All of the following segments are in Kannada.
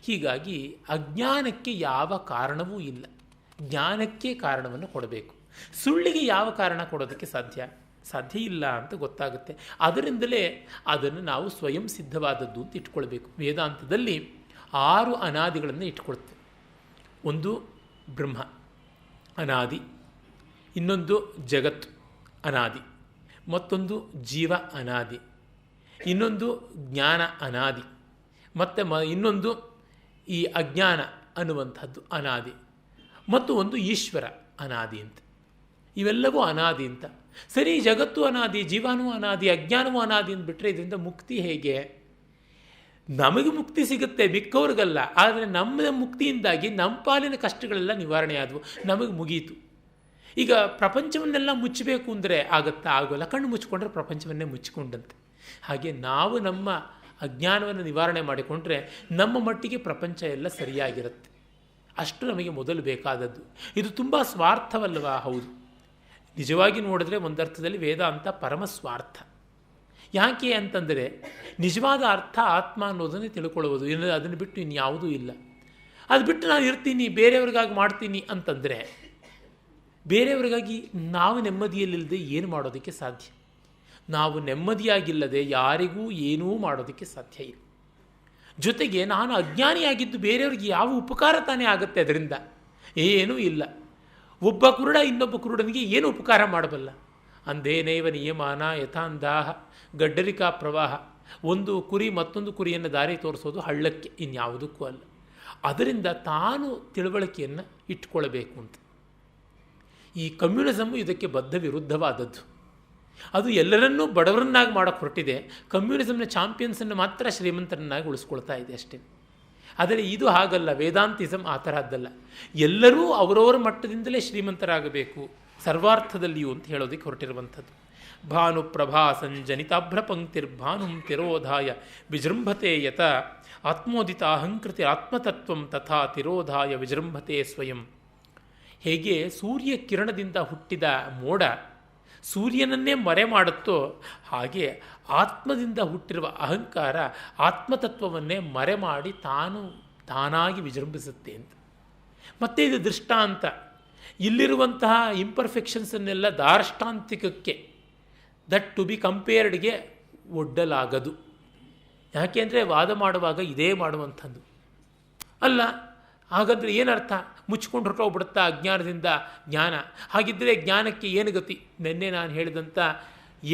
ಹೀಗಾಗಿ ಅಜ್ಞಾನಕ್ಕೆ ಯಾವ ಕಾರಣವೂ ಇಲ್ಲ, ಜ್ಞಾನಕ್ಕೆ ಕಾರಣವನ್ನು ಕೊಡಬೇಕು. ಸುಳ್ಳಿಗೆ ಯಾವ ಕಾರಣ ಕೊಡೋದಕ್ಕೆ ಸಾಧ್ಯ ಇಲ್ಲ ಅಂತ ಗೊತ್ತಾಗುತ್ತೆ. ಅದರಿಂದಲೇ ಅದನ್ನು ನಾವು ಸ್ವಯಂ ಸಿದ್ಧವಾದದ್ದು ಅಂತ ಇಟ್ಕೊಳ್ಬೇಕು. ವೇದಾಂತದಲ್ಲಿ 6 ಅನಾದಿಗಳನ್ನು ಇಟ್ಕೊಳ್ತೇವೆ. ಒಂದು ಬ್ರಹ್ಮ ಅನಾದಿ, ಇನ್ನೊಂದು ಜಗತ್ತು ಅನಾದಿ, ಮತ್ತೊಂದು ಜೀವ ಅನಾದಿ, ಇನ್ನೊಂದು ಜ್ಞಾನ ಅನಾದಿ, ಮತ್ತು ಇನ್ನೊಂದು ಈ ಅಜ್ಞಾನ ಅನ್ನುವಂಥದ್ದು ಅನಾದಿ, ಮತ್ತು ಒಂದು ಈಶ್ವರ ಅನಾದಿ ಅಂತ. ಇವೆಲ್ಲವೂ ಅನಾದಿ ಅಂತ. ಸರಿ, ಜಗತ್ತು ಅನಾದಿ, ಜೀವನೂ ಅನಾದಿ, ಅಜ್ಞಾನವೂ ಅನಾದಿ ಅಂದ್ಬಿಟ್ರೆ ಇದರಿಂದ ಮುಕ್ತಿ ಹೇಗೆ? ನಮಗೆ ಮುಕ್ತಿ ಸಿಗುತ್ತೆ, ಮಿಕ್ಕವ್ರಿಗಲ್ಲ. ಆದರೆ ನಮ್ಮ ಮುಕ್ತಿಯಿಂದಾಗಿ ನಮ್ಮ ಪಾಲಿನ ಕಷ್ಟಗಳೆಲ್ಲ ನಿವಾರಣೆ ಆದವು, ನಮಗೆ ಮುಗೀತು. ಈಗ ಪ್ರಪಂಚವನ್ನೆಲ್ಲ ಮುಚ್ಚಬೇಕು ಅಂದರೆ ಆಗುತ್ತಾ? ಆಗೋಲ್ಲ. ಕಣ್ಣು ಮುಚ್ಚಿಕೊಂಡ್ರೆ ಪ್ರಪಂಚವನ್ನೇ ಮುಚ್ಚಿಕೊಂಡಂತೆ. ಹಾಗೆ ನಾವು ನಮ್ಮ ಅಜ್ಞಾನವನ್ನು ನಿವಾರಣೆ ಮಾಡಿಕೊಂಡ್ರೆ ನಮ್ಮ ಮಟ್ಟಿಗೆ ಪ್ರಪಂಚ ಎಲ್ಲ ಸರಿಯಾಗಿರುತ್ತೆ. ಅಷ್ಟು ನಮಗೆ ಮೊದಲು ಬೇಕಾದದ್ದು. ಇದು ತುಂಬ ಸ್ವಾರ್ಥವಲ್ಲವಾ? ಹೌದು, ನಿಜವಾಗಿ ನೋಡಿದ್ರೆ ಒಂದರ್ಥದಲ್ಲಿ ವೇದಾಂತ ಪರಮ ಸ್ವಾರ್ಥ. ಯಾಕೆ ಅಂತಂದರೆ ನಿಜವಾದ ಅರ್ಥ ಆತ್ಮ ಅನ್ನೋದನ್ನೇ ತಿಳ್ಕೊಳ್ಳುವುದು, ಇಲ್ಲ ಅದನ್ನು ಬಿಟ್ಟು ಇನ್ಯಾವುದೂ ಇಲ್ಲ. ಅದು ಬಿಟ್ಟು ನಾನು ಇರ್ತೀನಿ, ಬೇರೆಯವ್ರಿಗಾಗಿ ಮಾಡ್ತೀನಿ ಅಂತಂದರೆ ಬೇರೆಯವ್ರಿಗಾಗಿ ನಾವು ನೆಮ್ಮದಿಯಲ್ಲಿಲ್ಲದೆ ಏನು ಮಾಡೋದಕ್ಕೆ ಸಾಧ್ಯ? ನಾವು ನೆಮ್ಮದಿಯಾಗಿಲ್ಲದೆ ಯಾರಿಗೂ ಏನೂ ಮಾಡೋದಕ್ಕೆ ಸಾಧ್ಯ ಇಲ್ಲ. ಜೊತೆಗೆ ನಾನು ಅಜ್ಞಾನಿಯಾಗಿದ್ದು ಬೇರೆಯವ್ರಿಗೆ ಯಾವ ಉಪಕಾರ ತಾನೇ ಆಗುತ್ತೆ? ಅದರಿಂದ ಏನೂ ಇಲ್ಲ. ಒಬ್ಬ ಕುರುಡ ಇನ್ನೊಬ್ಬ ಕುರುಡನಿಗೆ ಏನು ಉಪಕಾರ ಮಾಡಬಲ್ಲ? ಅಂದೇನೇವ ನಿಯಮಾನ ಯಥಾಂದಾಹ ಗಡ್ಡರಿಕಾ ಪ್ರವಾಹ. ಒಂದು ಕುರಿ ಮತ್ತೊಂದು ಕುರಿಯನ್ನು ದಾರಿ ತೋರಿಸೋದು ಹಳ್ಳಕ್ಕೆ, ಇನ್ಯಾವುದಕ್ಕೂ ಅಲ್ಲ. ಅದರಿಂದ ತಾನು ತಿಳುವಳಿಕೆಯನ್ನು ಇಟ್ಕೊಳ್ಬೇಕು ಅಂತ. ಈ ಕಮ್ಯುನಿಸಮ್ಮು ಇದಕ್ಕೆ ಬದ್ಧ ವಿರುದ್ಧವಾದದ್ದು. ಅದು ಎಲ್ಲರನ್ನೂ ಬಡವರನ್ನಾಗಿ ಮಾಡೋಕ್ಕೆ ಹೊರಟಿದೆ. ಕಮ್ಯುನಿಸಮ್ನ ಚಾಂಪಿಯನ್ಸನ್ನು ಮಾತ್ರ ಶ್ರೀಮಂತರನ್ನಾಗಿ ಉಳಿಸ್ಕೊಳ್ತಾ ಇದೆ ಅಷ್ಟೇ. ಆದರೆ ಇದು ಹಾಗಲ್ಲ. ವೇದಾಂತಿಸಮ್ ಆ ತರಹದ್ದಲ್ಲ. ಎಲ್ಲರೂ ಅವರವರ ಮಟ್ಟದಿಂದಲೇ ಶ್ರೀಮಂತರಾಗಬೇಕು ಸರ್ವಾರ್ಥದಲ್ಲಿಯೂ ಅಂತ ಹೇಳೋದಕ್ಕೆ ಹೊರಟಿರುವಂಥದ್ದು. ಭಾನು ಪ್ರಭಾ ಸಂಜನಿತಾಭ್ರ ಪಂಕ್ತಿರ್ಭಾನುಂ ತಿರೋಧಾಯ ವಿಜೃಂಭತೆ ಯತ ಆತ್ಮೋದಿತ ಅಹಂಕೃತಿ ಆತ್ಮತತ್ವಂ ತಥಾ ತಿರೋಧಾಯ ವಿಜೃಂಭತೆ ಸ್ವಯಂ. ಹೇಗೆ ಸೂರ್ಯ ಕಿರಣದಿಂದ ಹುಟ್ಟಿದ ಮೋಡ ಸೂರ್ಯನನ್ನೇ ಮರೆ ಮಾಡುತ್ತೋ, ಹಾಗೆ ಆತ್ಮದಿಂದ ಹುಟ್ಟಿರುವ ಅಹಂಕಾರ ಆತ್ಮತತ್ವವನ್ನೇ ಮರೆ ಮಾಡಿ ತಾನಾಗಿ ವಿಜೃಂಭಿಸುತ್ತೆ ಅಂತ. ಮತ್ತು ಇದು ದೃಷ್ಟಾಂತ. ಇಲ್ಲಿರುವಂತಹ ಇಂಪರ್ಫೆಕ್ಷನ್ಸನ್ನೆಲ್ಲ ದಾರ್ಷ್ಟಾಂತಿಕಕ್ಕೆ, ದಟ್ ಟು ಬಿ ಕಂಪೇರ್ಡ್ಗೆ ಒಡ್ಡಲಾಗದು. ಯಾಕೆ ಅಂದರೆ ವಾದ ಮಾಡುವಾಗ ಇದೇ ಮಾಡುವಂಥದ್ದು ಅಲ್ಲ. ಹಾಗಾದರೆ ಏನರ್ಥ? ಮುಚ್ಕೊಂಡು ಹೊರಟೋಗ್ಬಿಡುತ್ತಾ ಅಜ್ಞಾನದಿಂದ ಜ್ಞಾನ? ಹಾಗಿದ್ದರೆ ಜ್ಞಾನಕ್ಕೆ ಏನು ಗತಿ? ನಿನ್ನೆ ನಾನು ಹೇಳಿದಂಥ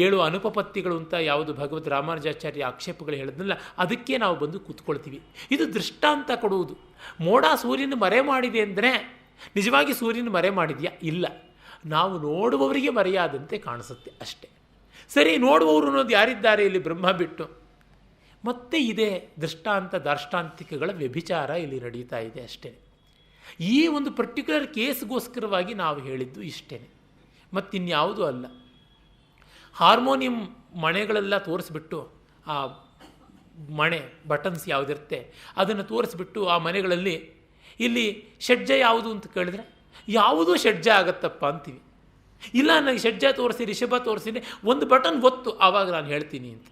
7 ಅನುಪಪತ್ತಿಗಳು ಅಂತ ಯಾವುದು ಭಗವದ್ ರಾಮಾನುಜಾಚಾರ್ಯ ಆಕ್ಷೇಪಗಳು ಹೇಳಿದ್ನಲ್ಲ, ಅದಕ್ಕೆ ನಾವು ಬಂದು ಕೂತ್ಕೊಳ್ತೀವಿ. ಇದು ದೃಷ್ಟಾಂತ ಕೊಡುವುದು. ಮೋಡ ಸೂರ್ಯನ ಮರೆ ಮಾಡಿದೆ ಅಂದರೆ ನಿಜವಾಗಿ ಸೂರ್ಯನ ಮರೆ ಮಾಡಿದೆಯಾ? ಇಲ್ಲ. ನಾವು ನೋಡುವವರಿಗೆ ಮರೆಯಾದಂತೆ ಕಾಣಿಸುತ್ತೆ ಅಷ್ಟೇ. ಸರಿ, ನೋಡುವವರು ಅನ್ನೋದು ಯಾರಿದ್ದಾರೆ ಇಲ್ಲಿ ಬ್ರಹ್ಮ ಬಿಟ್ಟು? ಮತ್ತೆ ಇದೇ ದೃಷ್ಟಾಂತ ದಾರ್ಷ್ಟಾಂತಿಕಗಳ ವ್ಯಭಿಚಾರ ಇಲ್ಲಿ ನಡೀತಾ ಇದೆ ಅಷ್ಟೇ. ಈ ಒಂದು ಪರ್ಟಿಕ್ಯುಲರ್ ಕೇಸ್ಗೋಸ್ಕರವಾಗಿ ನಾವು ಹೇಳಿದ್ದು ಇಷ್ಟೇ, ಮತ್ತಿನ್ಯಾವುದೂ ಅಲ್ಲ. ಹಾರ್ಮೋನಿಯಂ ಮಣೆಗಳೆಲ್ಲ ತೋರಿಸ್ಬಿಟ್ಟು, ಆ ಮಣೆ ಬಟನ್ಸ್ ಯಾವುದಿರುತ್ತೆ ಅದನ್ನು ತೋರಿಸ್ಬಿಟ್ಟು ಆ ಮನೆಗಳಲ್ಲಿ ಇಲ್ಲಿ ಷಡ್ಜ ಯಾವುದು ಅಂತ ಕೇಳಿದ್ರೆ ಯಾವುದೂ ಷಡ್ಜ ಆಗತ್ತಪ್ಪ ಅಂತೀವಿ. ಇಲ್ಲ, ನನಗೆ ಷಡ್ಜ ತೋರಿಸಿ, ರಿಷಭ ತೋರಿಸಿ, ಒಂದು ಬಟನ್ ಒತ್ತು ಆವಾಗ ನಾನು ಹೇಳ್ತೀನಿ ಅಂತ.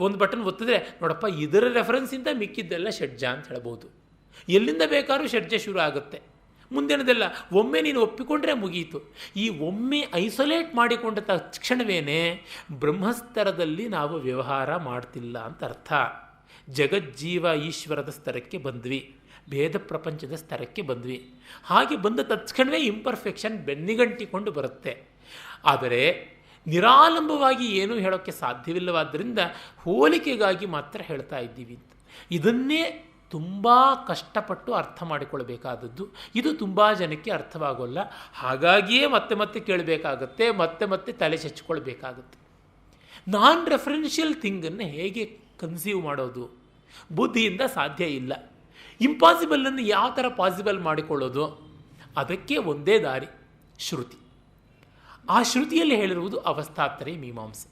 ಒಂದು ಬಟನ್ ಒತ್ತಿದ್ರೆ ನೋಡಪ್ಪ ಇದರ ರೆಫರೆನ್ಸಿಂದ ಮಿಕ್ಕಿದ್ದೆಲ್ಲ ಷಡ್ಜ ಅಂತ ಹೇಳ್ಬೋದು. ಎಲ್ಲಿಂದ ಬೇಕಾದ್ರೂ ಷಡ್ಜ ಶುರು ಆಗುತ್ತೆ. ಮುಂದಿನದೆಲ್ಲ ಒಮ್ಮೆ ನೀನು ಒಪ್ಪಿಕೊಂಡ್ರೆ ಮುಗೀತು. ಈ ಒಮ್ಮೆ ಐಸೋಲೇಟ್ ಮಾಡಿಕೊಂಡ ತಕ್ಷಣವೇ ಬ್ರಹ್ಮಸ್ತರದಲ್ಲಿ ನಾವು ವ್ಯವಹಾರ ಮಾಡ್ತಿಲ್ಲ ಅಂತ ಅರ್ಥ. ಜಗಜ್ಜೀವ ಈಶ್ವರದ ಸ್ತರಕ್ಕೆ ಬಂದ್ವಿ, ಭೇದ ಪ್ರಪಂಚದ ಸ್ತರಕ್ಕೆ ಬಂದ್ವಿ. ಹಾಗೆ ಬಂದ ತಕ್ಷಣವೇ ಇಂಪರ್ಫೆಕ್ಷನ್ ಬೆನ್ನಿಗಂಟಿಕೊಂಡು ಬರುತ್ತೆ. ಆದರೆ ನಿರಾಲಂಬವಾಗಿ ಏನೂ ಹೇಳೋಕ್ಕೆ ಸಾಧ್ಯವಿಲ್ಲವಾದ್ದರಿಂದ ಹೋಲಿಕೆಗಾಗಿ ಮಾತ್ರ ಹೇಳ್ತಾ ಇದ್ದೀವಿ ಅಂತ. ಇದನ್ನೇ ತುಂಬ ಕಷ್ಟಪಟ್ಟು ಅರ್ಥ ಮಾಡಿಕೊಳ್ಬೇಕಾದದ್ದು. ಇದು ತುಂಬ ಜನಕ್ಕೆ ಅರ್ಥವಾಗೋಲ್ಲ. ಹಾಗಾಗಿಯೇ ಮತ್ತೆ ಮತ್ತೆ ಕೇಳಬೇಕಾಗತ್ತೆ, ಮತ್ತೆ ಮತ್ತೆ ತಲೆ ಚೆಚ್ಕೊಳ್ಬೇಕಾಗತ್ತೆ. ನಾನ್ ರೆಫರೆನ್ಷಿಯಲ್ ಥಿಂಗನ್ನು ಹೇಗೆ ಕನ್ಸೀವ್ ಮಾಡೋದು? ಬುದ್ಧಿಯಿಂದ ಸಾಧ್ಯ ಇಲ್ಲ. ಇಂಪಾಸಿಬಲನ್ನು ಯಾವ ಥರ ಪಾಸಿಬಲ್ ಮಾಡಿಕೊಳ್ಳೋದು? ಅದಕ್ಕೆ ಒಂದೇ ದಾರಿ, ಶ್ರುತಿ. ಆ ಶ್ರುತಿಯಲ್ಲಿ ಹೇಳಿರುವುದು ಅವಸ್ಥಾತ್ರಯ ಮೀಮಾಂಸೆ.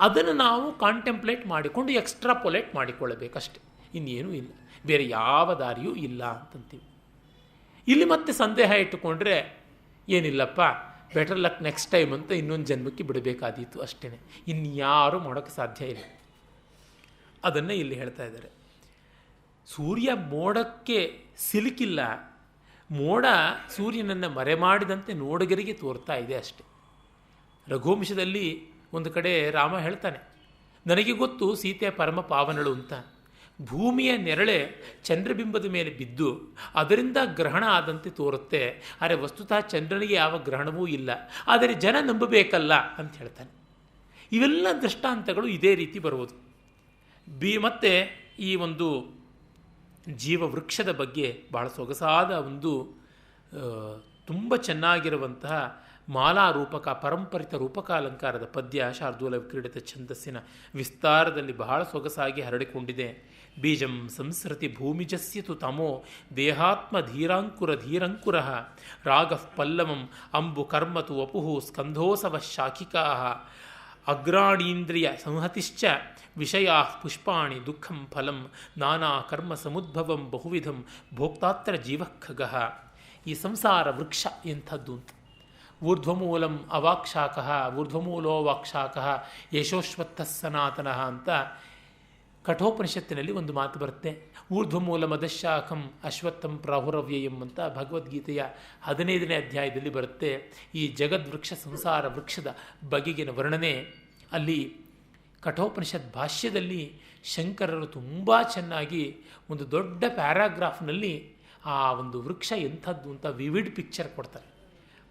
ಅದನ್ನು ನಾವು ಕಾಂಟೆಂಪ್ಲೇಟ್ ಮಾಡಿಕೊಂಡು ಎಕ್ಸ್ಟ್ರಾಪೊಲೇಟ್ ಮಾಡಿಕೊಳ್ಳಬೇಕಷ್ಟೆ, ಇನ್ನೇನೂ ಇಲ್ಲ. ಬೇರೆ ಯಾವ ದಾರಿಯೂ ಇಲ್ಲ ಅಂತಂತೀವಿ. ಇಲ್ಲಿ ಮತ್ತೆ ಸಂದೇಹ ಇಟ್ಟುಕೊಂಡ್ರೆ ಏನಿಲ್ಲಪ್ಪ, ಬೆಟರ್ ಲಕ್ ನೆಕ್ಸ್ಟ್ ಟೈಮ್ ಅಂತ ಇನ್ನೊಂದು ಜನ್ಮಕ್ಕೆ ಬಿಡಬೇಕಾದೀತು ಅಷ್ಟೇ. ಇನ್ಯಾರೂ ಮಾಡೋಕ್ಕೆ ಸಾಧ್ಯ ಇಲ್ಲ. ಅದನ್ನು ಇಲ್ಲಿ ಹೇಳ್ತಾ ಇದ್ದಾರೆ. ಸೂರ್ಯ ಮೋಡಕ್ಕೆ ಸಿಲುಕಿಲ್ಲ, ಮೋಡ ಸೂರ್ಯನನ್ನು ಮರೆಮಾಡಿದಂತೆ ನೋಡಗರಿಗೆ ತೋರ್ತಾ ಇದೆ ಅಷ್ಟೆ. ರಘುವಂಶದಲ್ಲಿ ಒಂದು ಕಡೆ ರಾಮ ಹೇಳ್ತಾನೆ, ನನಗೆ ಗೊತ್ತು ಸೀತೆ ಪರಮ ಪಾವನಳು ಅಂತ. ಭೂಮಿಯ ನೆರಳೆ ಚಂದ್ರಬಿಂಬದ ಮೇಲೆ ಬಿದ್ದು ಅದರಿಂದ ಗ್ರಹಣ ಆದಂತೆ ತೋರುತ್ತೆ, ಆದರೆ ವಸ್ತುತಃ ಚಂದ್ರನಿಗೆ ಯಾವ ಗ್ರಹಣವೂ ಇಲ್ಲ, ಆದರೆ ಜನ ನಂಬಬೇಕಲ್ಲ ಅಂತ ಹೇಳ್ತಾನೆ. ಇವೆಲ್ಲ ದೃಷ್ಟಾಂತಗಳು ಇದೇ ರೀತಿ ಬರುವುದು. ಮತ್ತು ಈ ಒಂದು ಜೀವವೃಕ್ಷದ ಬಗ್ಗೆ ಬಹಳ ಸೊಗಸಾದ ಒಂದು ತುಂಬ ಚೆನ್ನಾಗಿರುವಂತಹ ಮಾಲಾ ರೂಪಕ, ಪರಂಪರಿತ ರೂಪಕಾಲಂಕಾರದ ಪದ್ಯ ಶಾರ್ದೂಲ ಕ್ರೀಡಿತ ಛಂದಸ್ಸಿನ ವಿಸ್ತಾರದಲ್ಲಿ ಬಹಳ ಸೊಗಸಾಗಿ ಹರಡಿಕೊಂಡಿದೆ. ಬೀಜಂ ಸಂಸ್ರತಿ ಭೂಮಿಜಸ್ಯತು ತಮೋ ದೇಹಾತ್ಮ ಧೀರಾಂಕುರ ಧೀರಂಕುರ ರಾಗಃ ಪಲ್ಲವಂ ಅಂಬು ಕರ್ಮತು ವಪುಃ ಸ್ಕಂಧೋಸವ ಶಾಖಿಕಾ ಅಗ್ರಾಣೀಂದ್ರಿಯ ಸಂಹತಿಶ್ಚ ವಿಷಯಾ ಪುಷ್ಪಾಣಿ ದುಃಖಂ ಫಲಂ ನಾನಾ ಕರ್ಮ ಸಮುದ್ಭವಂ ಬಹುವಿಧಂ ಭೋಕ್ತಾತ್ರ ಜೀವಖಗಃ. ಈ ಸಂಸಾರ ವೃಕ್ಷ ಎಂಥದ್ದು ಅಂತ. ಊರ್ಧ್ವಮೂಲಂ ಅವಾಕ್ಷಾಕಃ ಊರ್ಧ್ವಮೂಲೋ ವಾಕ್ಷಾಕಃ ಯಶೋಶ್ವತ್ಥ ಸನಾತನಃ ಅಂತ ಕಠೋಪನಿಷತ್ತಿನಲ್ಲಿ ಒಂದು ಮಾತು ಬರುತ್ತೆ. ಊರ್ಧ್ವಮೂಲ ಮದಶಾಖಂ ಅಶ್ವತ್ಥಂ ಪ್ರಾಹುರವ್ಯಯಂ ಅಂತ ಭಗವದ್ಗೀತೆಯ 15ನೇ ಅಧ್ಯಾಯದಲ್ಲಿ ಬರುತ್ತೆ. ಈ ಜಗದ್ವೃಕ್ಷ ಸಂಸಾರ ವೃಕ್ಷದ ಬಗೆಗಿನ ವರ್ಣನೆ ಅಲ್ಲಿ ಕಠೋಪನಿಷತ್ ಭಾಷ್ಯದಲ್ಲಿ ಶಂಕರರು ತುಂಬ ಚೆನ್ನಾಗಿ ಒಂದು ದೊಡ್ಡ ಪ್ಯಾರಾಗ್ರಾಫ್ನಲ್ಲಿ ಆ ಒಂದು ವೃಕ್ಷ ಎಂಥದ್ದು ಅಂತ ವಿವಿಡ್ ಪಿಕ್ಚರ್ ಕೊಡ್ತಾರೆ.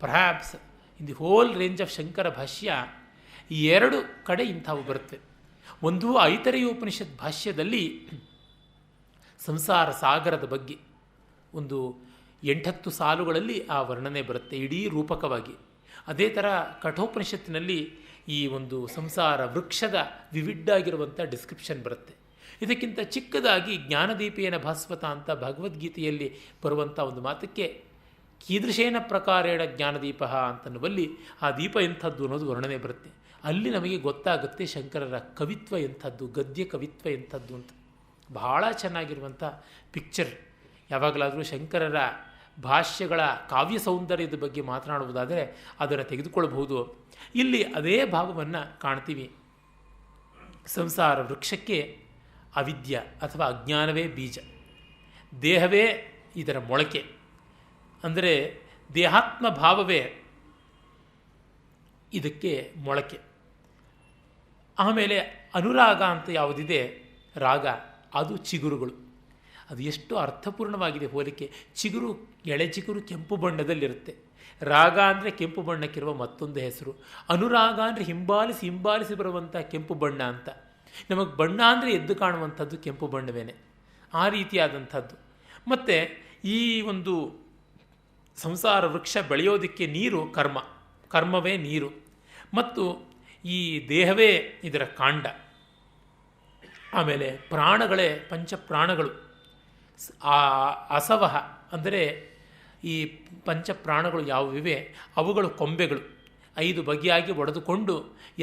Perhaps in the whole range of Shankara Bhashya 2 ಕಡೆ ಇಂಥವು ಬರುತ್ತೆ. ಒಂದು ಐತರೇಯೋಪನಿಷತ್ ಭಾಷ್ಯದಲ್ಲಿ ಸಂಸಾರ ಸಾಗರದ ಬಗ್ಗೆ ಒಂದು 8-10 ಸಾಲುಗಳಲ್ಲಿ ಆ ವರ್ಣನೆ ಬರುತ್ತೆ ಇಡೀ ರೂಪಕವಾಗಿ. ಅದೇ ಥರ ಕಠೋಪನಿಷತ್ತಿನಲ್ಲಿ ಈ ಒಂದು ಸಂಸಾರ ವೃಕ್ಷದ ವಿವಿಡ್ಡಾಗಿರುವಂಥ ಡಿಸ್ಕ್ರಿಪ್ಷನ್ ಬರುತ್ತೆ. ಇದಕ್ಕಿಂತ ಚಿಕ್ಕದಾಗಿ ಜ್ಞಾನದೀಪೇನ ಭಾಸ್ವತ ಅಂತ ಭಗವದ್ಗೀತೆಯಲ್ಲಿ ಬರುವಂಥ ಒಂದು ಮಾತಕ್ಕೆ ಕೀದೃಶೇನ ಪ್ರಕಾರೇಣ ಜ್ಞಾನದೀಪ ಅಂತನ್ನುವಲ್ಲಿ ಆ ದೀಪ ಎಂಥದ್ದು ಅನ್ನೋದು ವರ್ಣನೆ ಬರುತ್ತೆ. ಅಲ್ಲಿ ನಮಗೆ ಗೊತ್ತಾಗುತ್ತೆ ಶಂಕರರ ಕವಿತ್ವ ಎಂಥದ್ದು, ಗದ್ಯ ಕವಿತ್ವ ಎಂಥದ್ದು ಅಂತ. ಬಹಳ ಚೆನ್ನಾಗಿರುವಂಥ ಪಿಕ್ಚರ್. ಯಾವಾಗಲಾದರೂ ಶಂಕರರ ಭಾಷ್ಯಗಳ ಕಾವ್ಯ ಸೌಂದರ್ಯದ ಬಗ್ಗೆ ಮಾತನಾಡುವುದಾದರೆ ಅದನ್ನು ತೆಗೆದುಕೊಳ್ಳಬಹುದು. ಇಲ್ಲಿ ಅದೇ ಭಾವವನ್ನು ಕಾಣ್ತೀವಿ. ಸಂಸಾರ ವೃಕ್ಷಕ್ಕೆ ಅವಿದ್ಯ ಅಥವಾ ಅಜ್ಞಾನವೇ ಬೀಜ, ದೇಹವೇ ಇದರ ಮೊಳಕೆ, ಅಂದರೆ ದೇಹಾತ್ಮ ಭಾವವೇ ಇದಕ್ಕೆ ಮೊಳಕೆ. ಆಮೇಲೆ ಅನುರಾಗ ಅಂತ ಯಾವುದಿದೆ, ರಾಗ, ಅದು ಚಿಗುರುಗಳು. ಅದು ಎಷ್ಟು ಅರ್ಥಪೂರ್ಣವಾಗಿದೆ ಹೋಲಿಕೆ. ಚಿಗುರು, ಎಳೆ ಚಿಗುರು ಕೆಂಪು ಬಣ್ಣದಲ್ಲಿರುತ್ತೆ. ರಾಗ ಅಂದರೆ ಕೆಂಪು ಬಣ್ಣಕ್ಕಿರುವ ಮತ್ತೊಂದು ಹೆಸರು. ಅನುರಾಗ ಅಂದರೆ ಹಿಂಬಾಲಿಸಿ ಹಿಂಬಾಲಿಸಿ ಬರುವಂಥ ಕೆಂಪು ಬಣ್ಣ ಅಂತ. ನಮಗೆ ಬಣ್ಣ ಅಂದರೆ ಎದ್ದು ಕಾಣುವಂಥದ್ದು ಕೆಂಪು ಬಣ್ಣವೇನೆ, ಆ ರೀತಿಯಾದಂಥದ್ದು. ಮತ್ತು ಈ ಒಂದು ಸಂಸಾರ ವೃಕ್ಷ ಬೆಳೆಯೋದಕ್ಕೆ ನೀರು ಕರ್ಮ, ಕರ್ಮವೇ ನೀರು, ಮತ್ತು ಈ ದೇಹವೇ ಇದರ ಕಾಂಡ. ಆಮೇಲೆ ಪ್ರಾಣಗಳೇ ಪಂಚಪ್ರಾಣಗಳು. ಅಸವಹ ಅಂದರೆ ಈ ಪಂಚಪ್ರಾಣಗಳು ಯಾವುವಿವೆ ಅವುಗಳು ಕೊಂಬೆಗಳು 5 ಬಗೆಯಾಗಿ ಒಡೆದುಕೊಂಡು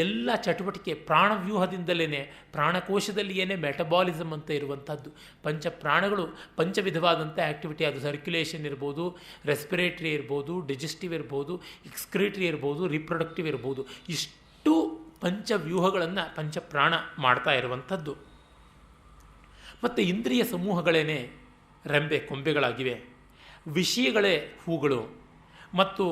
ಎಲ್ಲ ಚಟುವಟಿಕೆ ಪ್ರಾಣವ್ಯೂಹದಿಂದಲೇ, ಪ್ರಾಣಕೋಶದಲ್ಲಿ ಏನೇ ಮೆಟಬಾಲಿಸಮ್ ಅಂತ ಇರುವಂಥದ್ದು. ಪಂಚಪ್ರಾಣಗಳು ಪಂಚವಿಧವಾದಂಥ ಆ್ಯಕ್ಟಿವಿಟಿ, ಅದು ಸರ್ಕ್ಯುಲೇಷನ್ ಇರ್ಬೋದು, ರೆಸ್ಪಿರೇಟರಿ ಇರ್ಬೋದು, ಡಿಜೆಸ್ಟಿವ್ ಇರ್ಬೋದು, ಎಕ್ಸ್ಕ್ರೀಟರಿ ಇರ್ಬೋದು, ರಿಪ್ರೊಡಕ್ಟಿವ್ ಇರ್ಬೋದು. ಇಷ್ಟು ಪಂಚವ್ಯೂಹಗಳನ್ನು ಪಂಚಪ್ರಾಣ ಮಾಡ್ತಾ ಇರುವಂಥದ್ದು. ಮತ್ತು ಇಂದ್ರಿಯ ಸಮೂಹಗಳೇನೆ ರೆಂಬೆ ಕೊಂಬೆಗಳಾಗಿವೆ. ವಿಷಯಗಳೇ ಹೂಗಳು. ಮತ್ತು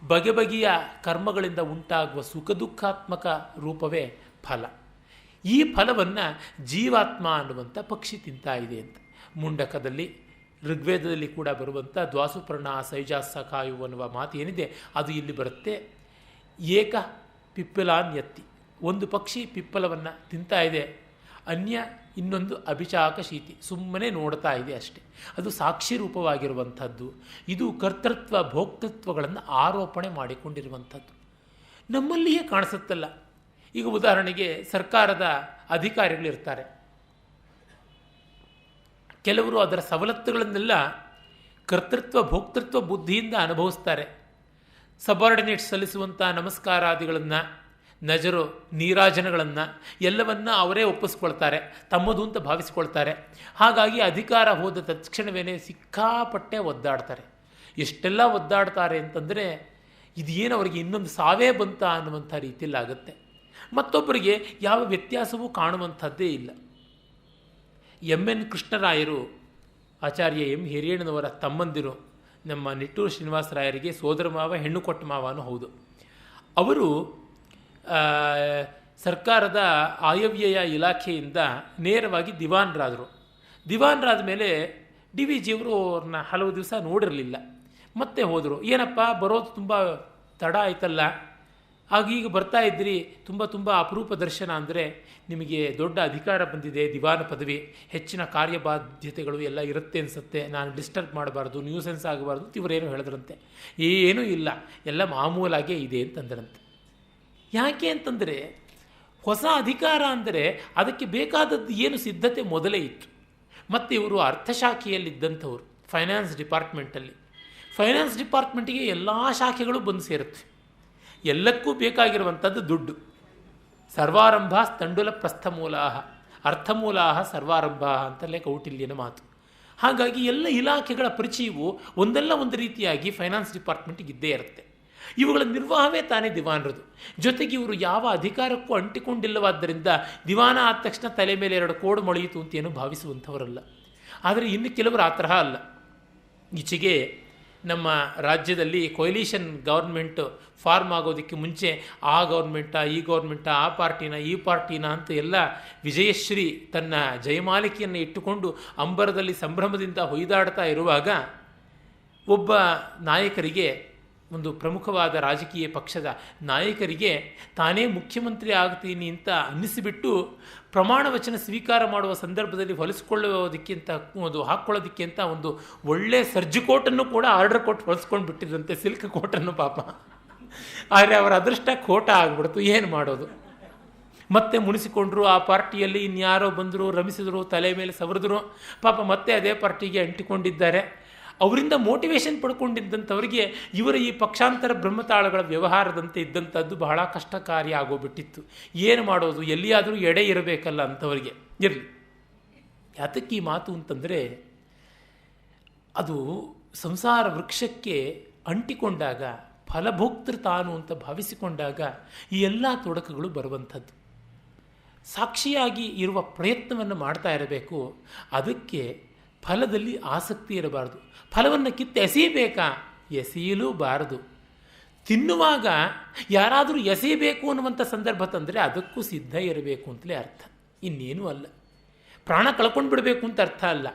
ಬಗೆ ಬಗೆಯ ಕರ್ಮಗಳಿಂದ ಉಂಟಾಗುವ ಸುಖ ದುಃಖಾತ್ಮಕ ರೂಪವೇ ಫಲ. ಈ ಫಲವನ್ನು ಜೀವಾತ್ಮ ಅನ್ನುವಂಥ ಪಕ್ಷಿ ತಿಂತಾ ಇದೆ ಅಂತ ಮುಂಡಕದಲ್ಲಿ, ಋಗ್ವೇದದಲ್ಲಿ ಕೂಡ ಬರುವಂಥ ದ್ವಾಸುಪರ್ಣ ಸೈಜಾಸಕಾಯು ಅನ್ನುವ ಮಾತು ಏನಿದೆ ಅದು ಇಲ್ಲಿ ಬರುತ್ತೆ. ಏಕ ಪಿಪ್ಪಲಾನ್ಯತ್ತಿ, ಒಂದು ಪಕ್ಷಿ ಪಿಪ್ಪಲವನ್ನು ತಿಂತಾ ಇದೆ, ಅನ್ಯ ಇನ್ನೊಂದು ಅಭಿಚಾಕ ಶೀತಿ, ಸುಮ್ಮನೆ ನೋಡ್ತಾ ಇದೆ ಅಷ್ಟೆ. ಅದು ಸಾಕ್ಷಿ ರೂಪವಾಗಿರುವಂಥದ್ದು. ಇದು ಕರ್ತೃತ್ವ ಭೋಕ್ತೃತ್ವಗಳನ್ನು ಆರೋಪಣೆ ಮಾಡಿಕೊಂಡಿರುವಂಥದ್ದು ನಮ್ಮಲ್ಲಿಯೇ ಕಾಣಿಸುತ್ತಲ್ಲ. ಈಗ ಉದಾಹರಣೆಗೆ ಸರ್ಕಾರದ ಅಧಿಕಾರಿಗಳಿರ್ತಾರೆ, ಕೆಲವರು ಅದರ ಸವಲತ್ತುಗಳನ್ನೆಲ್ಲ ಕರ್ತೃತ್ವ ಭೋಕ್ತೃತ್ವ ಬುದ್ಧಿಯಿಂದ ಅನುಭವಿಸ್ತಾರೆ. ಸಬಾರ್ಡಿನೇಟ್ಸ್ ಸಲ್ಲಿಸುವಂಥ ನಮಸ್ಕಾರಾದಿಗಳನ್ನು, ನಜರು ನೀರಾಜನಗಳನ್ನು ಎಲ್ಲವನ್ನ ಅವರೇ ಒಪ್ಪಿಸ್ಕೊಳ್ತಾರೆ, ತಮ್ಮದು ಅಂತ ಭಾವಿಸ್ಕೊಳ್ತಾರೆ. ಹಾಗಾಗಿ ಅಧಿಕಾರ ಹೋದ ತಕ್ಷಣವೇ ಸಿಕ್ಕಾಪಟ್ಟೆ ಒದ್ದಾಡ್ತಾರೆ. ಎಷ್ಟೆಲ್ಲ ಒದ್ದಾಡ್ತಾರೆ ಅಂತಂದರೆ ಇದೇನು ಅವರಿಗೆ ಇನ್ನೊಂದು ಸಾವೇ ಬಂತ ಅನ್ನುವಂಥ ರೀತಿಯಲ್ಲಾಗುತ್ತೆ. ಮತ್ತೊಬ್ಬರಿಗೆ ಯಾವ ವ್ಯತ್ಯಾಸವೂ ಕಾಣುವಂಥದ್ದೇ ಇಲ್ಲ. ಎನ್ ಕೃಷ್ಣರಾಯರು ಆಚಾರ್ಯ ಹಿರಿಯಣ್ಣನವರ ತಮ್ಮಂದಿರು, ನಮ್ಮ ನಿಟ್ಟೂರು ಶ್ರೀನಿವಾಸರಾಯರಿಗೆ ಸೋದರ ಮಾವ, ಹೆಣ್ಣು ಕೊಟ್ಟ ಮಾವನೂ ಹೌದು. ಅವರು ಸರ್ಕಾರದ ಆಯವ್ಯಯ ಇಲಾಖೆಯಿಂದ ನೇರವಾಗಿ ದಿವಾನರಾದರು. ದಿವಾನರಾದ ಮೇಲೆ ಡಿ ವಿ ಜಿಯವರು ಅವ್ರನ್ನ ಹಲವು ದಿವಸ ನೋಡಿರಲಿಲ್ಲ. ಮತ್ತೆ ಹೋದರು. ಏನಪ್ಪ ಬರೋದು ತುಂಬ ತಡ ಆಯ್ತಲ್ಲ, ಆಗೀಗ ಬರ್ತಾ ಇದ್ರಿ, ತುಂಬ ಅಪರೂಪ ದರ್ಶನ. ಅಂದರೆ ನಿಮಗೆ ದೊಡ್ಡ ಅಧಿಕಾರ ಬಂದಿದೆ, ದಿವಾನ ಪದವಿ, ಹೆಚ್ಚಿನ ಕಾರ್ಯಬಾಧ್ಯತೆಗಳು ಎಲ್ಲ ಇರುತ್ತೆ ಅನಿಸುತ್ತೆ, ನಾನು ಡಿಸ್ಟರ್ಬ್ ಮಾಡಬಾರ್ದು, ನ್ಯೂಸೆನ್ಸ್ ಆಗಬಾರ್ದು ಅಂತ ಇವರೇನು ಹೇಳಿದ್ರಂತೆ. ಏನೂ ಇಲ್ಲ, ಎಲ್ಲ ಮಾಮೂಲಾಗೇ ಇದೆ ಅಂತಂದ್ರಂತೆ. ಯಾಕೆ ಅಂತಂದರೆ ಹೊಸ ಅಧಿಕಾರ ಅಂದರೆ ಅದಕ್ಕೆ ಬೇಕಾದದ್ದು ಏನು ಸಿದ್ಧತೆ ಮೊದಲೇ ಇತ್ತು. ಮತ್ತು ಇವರು ಅರ್ಥಶಾಖೆಯಲ್ಲಿದ್ದಂಥವ್ರು, ಫೈನಾನ್ಸ್ ಡಿಪಾರ್ಟ್ಮೆಂಟಲ್ಲಿ. ಫೈನಾನ್ಸ್ ಡಿಪಾರ್ಟ್ಮೆಂಟಿಗೆ ಎಲ್ಲ ಶಾಖೆಗಳು ಬಂದು ಸೇರುತ್ತೆ. ಎಲ್ಲಕ್ಕೂ ಬೇಕಾಗಿರುವಂಥದ್ದು ದುಡ್ಡು. ಸರ್ವಾರಂಭ ತಂಡುಲ ಪ್ರಸ್ಥಮೂಲಾಹ ಅರ್ಥಮೂಲಾಹ ಸರ್ವಾರಂಭ ಅಂತಲೇ ಕೌಟಿಲ್ಯನ ಮಾತು. ಹಾಗಾಗಿ ಎಲ್ಲ ಇಲಾಖೆಗಳ ಪರಿಚಯವು ಒಂದಲ್ಲ ಒಂದು ರೀತಿಯಾಗಿ ಫೈನಾನ್ಸ್ ಡಿಪಾರ್ಟ್ಮೆಂಟಿಗೆ ಇದ್ದೇ ಇರುತ್ತೆ. ಇವುಗಳ ನಿರ್ವಾಹವೇ ತಾನೇ ದಿವಾನರದು. ಜೊತೆಗೆ ಇವರು ಯಾವ ಅಧಿಕಾರಕ್ಕೂ ಅಂಟಿಕೊಂಡಿಲ್ಲವಾದ್ದರಿಂದ ದಿವಾನ ಆದ ತಕ್ಷಣ ತಲೆ ಮೇಲೆ 2 ಕೋಡು ಮೊಳೆಯಿತು ಅಂತೇನು ಭಾವಿಸುವಂಥವರಲ್ಲ. ಆದರೆ ಇನ್ನು ಕೆಲವರು ಆ ತರಹ ಅಲ್ಲ. ಈಚೆಗೆ ನಮ್ಮ ರಾಜ್ಯದಲ್ಲಿ ಕೊಯ್ಲಿಷನ್ ಗೌರ್ಮೆಂಟ್ ಫಾರ್ಮ್ ಆಗೋದಕ್ಕೆ ಮುಂಚೆ ಆ ಗೌರ್ಮೆಂಟ, ಈ ಗೌರ್ಮೆಂಟ, ಆ ಪಾರ್ಟಿನ, ಈ ಪಾರ್ಟಿನ ಅಂತ ಎಲ್ಲ ವಿಜಯಶ್ರೀ ತನ್ನ ಜಯಮಾಲಿಕೆಯನ್ನು ಇಟ್ಟುಕೊಂಡು ಅಂಬರದಲ್ಲಿ ಸಂಭ್ರಮದಿಂದ ಹೊಯ್ದಾಡ್ತಾ ಇರುವಾಗ ಒಬ್ಬ ನಾಯಕರಿಗೆ, ಒಂದು ಪ್ರಮುಖವಾದ ರಾಜಕೀಯ ಪಕ್ಷದ ನಾಯಕರಿಗೆ ತಾನೇ ಮುಖ್ಯಮಂತ್ರಿ ಆಗ್ತೀನಿ ಅಂತ ಅನ್ನಿಸಿಬಿಟ್ಟು ಪ್ರಮಾಣ ವಚನ ಸ್ವೀಕಾರ ಮಾಡುವ ಸಂದರ್ಭದಲ್ಲಿ ಹೊಲಿಸ್ಕೊಳ್ಳೋದಕ್ಕಿಂತ ಹಾಕ್ಕೊಳ್ಳೋದಕ್ಕಿಂತ ಒಂದು ಒಳ್ಳೆ ಸರ್ಜು ಕೋಟನ್ನು ಕೂಡ ಆರ್ಡರ್ ಕೊಟ್ಟು ಹೊಲಿಸ್ಕೊಂಡು ಬಿಟ್ಟಿದ್ರಂತೆ, ಸಿಲ್ಕ್ ಕೋಟನ್ನು ಪಾಪ. ಆದರೆ ಅವರ ಅದೃಷ್ಟ ಕೋಟ ಆಗಿಬಿಡ್ತು, ಏನು ಮಾಡೋದು. ಮತ್ತೆ ಮುನಿಸಿಕೊಂಡ್ರು. ಆ ಪಾರ್ಟಿಯಲ್ಲಿ ಇನ್ಯಾರೋ ಬಂದರು, ರಮಿಸಿದ್ರು, ತಲೆ ಮೇಲೆ ಸವರಿದ್ರು. ಪಾಪ ಮತ್ತೆ ಅದೇ ಪಾರ್ಟಿಗೆ ಅಂಟಿಕೊಂಡಿದ್ದಾರೆ. ಅವರಿಂದ ಮೋಟಿವೇಶನ್ ಪಡ್ಕೊಂಡಿದ್ದಂಥವರಿಗೆ ಇವರ ಈ ಪಕ್ಷಾಂತರ ಬ್ರಹ್ಮತಾಳಗಳ ವ್ಯವಹಾರದಂತೆ ಇದ್ದಂಥದ್ದು ಬಹಳ ಕಷ್ಟಕಾರಿ ಆಗೋಗ್ಬಿಟ್ಟಿತ್ತು. ಏನು ಮಾಡೋದು, ಎಲ್ಲಿಯಾದರೂ ಎಡೆ ಇರಬೇಕಲ್ಲ ಅಂಥವರಿಗೆ. ಇರಲಿ, ಯಾತಕ್ಕೆ ಈ ಮಾತು ಅಂತಂದರೆ, ಅದು ಸಂಸಾರ ವೃಕ್ಷಕ್ಕೆ ಅಂಟಿಕೊಂಡಾಗ, ಫಲಭೋಕ್ತೃ ತಾನು ಅಂತ ಭಾವಿಸಿಕೊಂಡಾಗ ಈ ಎಲ್ಲ ತೊಡಕುಗಳು ಬರುವಂಥದ್ದು. ಸಾಕ್ಷಿಯಾಗಿ ಇರುವ ಪ್ರಯತ್ನವನ್ನು ಮಾಡ್ತಾ ಇರಬೇಕು. ಅದಕ್ಕೆ ಫಲದಲ್ಲಿ ಆಸಕ್ತಿ ಇರಬಾರ್ದು. ಫಲವನ್ನು ಕಿತ್ತು ಎಸೆಯಬೇಕಾ? ಎಸೆಯಲೂಬಾರದು. ತಿನ್ನುವಾಗ ಯಾರಾದರೂ ಎಸೆಯಬೇಕು ಅನ್ನುವಂಥ ಸಂದರ್ಭ ತಂದರೆ ಅದಕ್ಕೂ ಸಿದ್ಧ ಇರಬೇಕು ಅಂತಲೇ ಅರ್ಥ, ಇನ್ನೇನೂ ಅಲ್ಲ. ಪ್ರಾಣ ಕಳ್ಕೊಂಡು ಬಿಡಬೇಕು ಅಂತ ಅರ್ಥ ಅಲ್ಲ.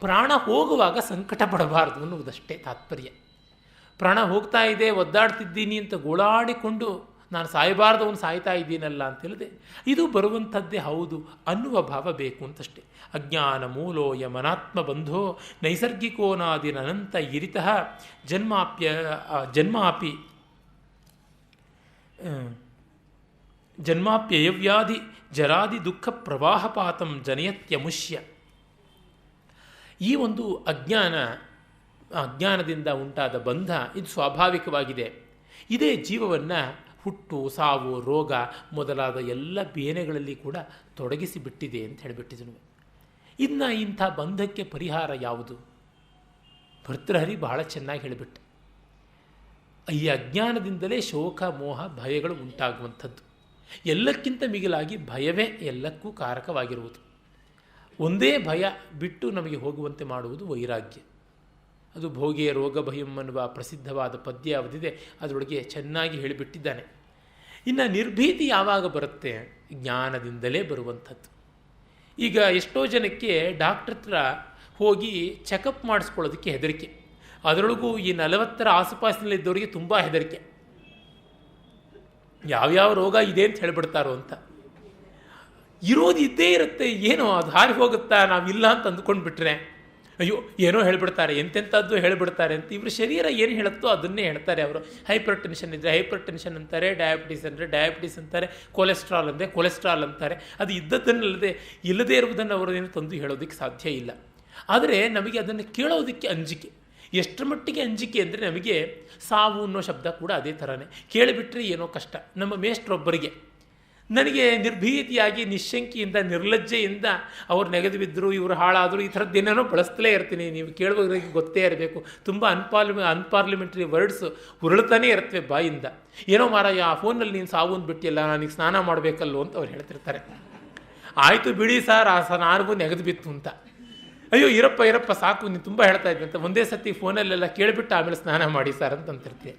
ಪ್ರಾಣ ಹೋಗುವಾಗ ಸಂಕಟ ಪಡಬಾರ್ದು ಅನ್ನುವುದಷ್ಟೇ ತಾತ್ಪರ್ಯ. ಪ್ರಾಣ ಹೋಗ್ತಾ ಇದೆ, ಒದ್ದಾಡ್ತಿದ್ದೀನಿ ಅಂತ ಗೋಳಾಡಿಕೊಂಡು ನಾನು ಸಾಯಬಾರ್ದು, ಅವನು ಸಾಯ್ತಾ ಇದ್ದೀನಲ್ಲ ಅಂತೇಳಿದೆ, ಇದು ಬರುವಂಥದ್ದೇ ಹೌದು ಅನ್ನುವ ಭಾವ ಬೇಕು ಅಂತಷ್ಟೇ. ಅಜ್ಞಾನ ಮೂಲೋಯ ಮನಾತ್ಮ ಬಂಧೋ ನೈಸರ್ಗಿಕೋನಾದಿನಂತ ಇರಿತಃ ಜನ್ಮಾಪ್ಯಯವ್ಯಾಧಿ ಜರಾದಿ ದುಃಖ ಪ್ರವಾಹಪಾತಂ ಜನಯತ್ಯಮುಷ್ಯ. ಈ ಒಂದು ಅಜ್ಞಾನದಿಂದ ಉಂಟಾದ ಬಂಧ ಇದು ಸ್ವಾಭಾವಿಕವಾಗಿದೆ. ಇದೇ ಜೀವವನ್ನು ಹುಟ್ಟು, ಸಾವು, ರೋಗ ಮೊದಲಾದ ಎಲ್ಲ ಬೇನೆಗಳಲ್ಲಿ ಕೂಡ ತೊಡಗಿಸಿಬಿಟ್ಟಿದೆ ಅಂತ ಹೇಳಿಬಿಟ್ಟಿದನು. ಇನ್ನು ಇಂಥ ಬಂಧಕ್ಕೆ ಪರಿಹಾರ ಯಾವುದು? ಭರ್ತೃಹರಿ ಬಹಳ ಚೆನ್ನಾಗಿ ಹೇಳಿಬಿಟ್ಟ. ಈ ಅಜ್ಞಾನದಿಂದಲೇ ಶೋಕ, ಮೋಹ, ಭಯಗಳು ಉಂಟಾಗುವಂಥದ್ದು. ಎಲ್ಲಕ್ಕಿಂತ ಮಿಗಿಲಾಗಿ ಭಯವೇ ಎಲ್ಲಕ್ಕೂ ಕಾರಕವಾಗಿರುವುದು. ಒಂದೇ ಭಯ ಬಿಟ್ಟು ನಮಗೆ ಹೋಗುವಂತೆ ಮಾಡುವುದು ವೈರಾಗ್ಯ. ಅದು ಭೋಗಿಯ ರೋಗ ಭಯಂ ಅನ್ನುವ ಪ್ರಸಿದ್ಧವಾದ ಪದ್ಯ ಯಾವುದಿದೆ ಅದರೊಳಗೆ ಚೆನ್ನಾಗಿ ಹೇಳಿಬಿಟ್ಟಿದ್ದಾನೆ. ಇನ್ನು ನಿರ್ಭೀತಿ ಯಾವಾಗ ಬರುತ್ತೆ? ಜ್ಞಾನದಿಂದಲೇ ಬರುವಂಥದ್ದು. ಈಗ ಎಷ್ಟೋ ಜನಕ್ಕೆ ಡಾಕ್ಟ್ರ್ ಹತ್ರ ಹೋಗಿ ಚೆಕಪ್ ಮಾಡಿಸ್ಕೊಳ್ಳೋದಕ್ಕೆ ಹೆದರಿಕೆ. ಅದರೊಳಗೂ ಈ 40ರ ಆಸುಪಾಸಿನಲ್ಲಿದ್ದವರಿಗೆ ತುಂಬ ಹೆದರಿಕೆ. ಯಾವ್ಯಾವ ರೋಗ ಇದೆ ಅಂತ ಹೇಳಿಬಿಡ್ತಾರೋ ಅಂತ. ಇರೋದು ಇದ್ದೇ ಇರುತ್ತೆ, ಏನೋ ಅದು ಹಾರಿ ಹೋಗುತ್ತಾ, ನಾವಿಲ್ಲ ಅಂತ ಅಂದ್ಕೊಂಡು ಬಿಟ್ರೆ ಅಯ್ಯೋ ಏನೋ ಹೇಳಿಬಿಡ್ತಾರೆ, ಎಂತೆಂಥದ್ದು ಹೇಳಿಬಿಡ್ತಾರೆ ಅಂತ. ಇವ್ರ ಶರೀರ ಏನು ಹೇಳುತ್ತೋ ಅದನ್ನೇ ಹೇಳ್ತಾರೆ ಅವರು. ಹೈಪರ್ ಟೆನ್ಷನ್ ಇದ್ದರೆ ಹೈಪರ್ ಟೆನ್ಷನ್ ಅಂತಾರೆ, ಡಯಾಬಿಟಿಸ್ ಅಂದರೆ ಡಯಾಬಿಟಿಸ್ ಅಂತಾರೆ, ಕೊಲೆಸ್ಟ್ರಾಲ್ ಅಂದರೆ ಕೊಲೆಸ್ಟ್ರಾಲ್ ಅಂತಾರೆ. ಅದು ಇದ್ದದ್ದನ್ನಲ್ಲದೆ ಇಲ್ಲದೇ ಇರುವುದನ್ನು ಅವರೇನು ತಂದು ಹೇಳೋದಕ್ಕೆ ಸಾಧ್ಯ ಇಲ್ಲ. ಆದರೆ ನಮಗೆ ಅದನ್ನು ಕೇಳೋದಕ್ಕೆ ಅಂಜಿಕೆ. ಎಷ್ಟರ ಮಟ್ಟಿಗೆ ಅಂಜಿಕೆ ಅಂದರೆ ನಮಗೆ ಸಾವು ಅನ್ನೋ ಶಬ್ದ ಕೂಡ ಅದೇ ಥರನೇ. ಕೇಳಿಬಿಟ್ರೆ ಏನೋ ಕಷ್ಟ. ನಮ್ಮ ಮೇಷ್ಟ್ರೊಬ್ಬರಿಗೆ ನನಗೆ ನಿರ್ಭೀತಿಯಾಗಿ ನಿಶ್ಶಂಕಿಯಿಂದ ನಿರ್ಲಜ್ಜೆಯಿಂದ ಅವ್ರು ನೆಗೆದು ಬಿದ್ದರು, ಇವರು ಹಾಳಾದರು, ಈ ಥರದ್ದೇನೇನೋ ಬಳಸ್ತಲೇ ಇರ್ತೀನಿ. ನೀವು ಕೇಳುವವರಿಗೆ ಗೊತ್ತೇ ಇರಬೇಕು. ತುಂಬ ಅನ್ಪಾರ್ಲಿಮೆಂಟ್ರಿ ವರ್ಡ್ಸ್ ಉರುಳ್ತಾನೆ ಇರ್ತವೆ ಬಾಯಿಂದ. ಏನೋ ಮಾರಾಯ, ಆ ಫೋನಲ್ಲಿ ನೀನು ಸಾವು ಅಂದ್ಬಿಟ್ಟಿಯಲ್ಲ, ನನಗೆ ಸ್ನಾನ ಮಾಡಬೇಕಲ್ಲೋ ಅಂತ ಅವ್ರು ಹೇಳ್ತಿರ್ತಾರೆ. ಆಯಿತು ಬಿಡಿ ಸರ್ ನಾರಿಗೂ ನೆಗೆದು ಬಿತ್ತು ಅಂತ. ಅಯ್ಯೋ ಇರಪ್ಪ ಸಾಕು, ನೀನು ತುಂಬ ಹೇಳ್ತಾ ಇದ್ದೆ ಅಂತ ಒಂದೇ ಸತಿ ಫೋನಲ್ಲೆಲ್ಲ ಕೇಳಿಬಿಟ್ಟು ಆಮೇಲೆ ಸ್ನಾನ ಮಾಡಿ ಸರ್ ಅಂತಂತಿರ್ತೀವಿ.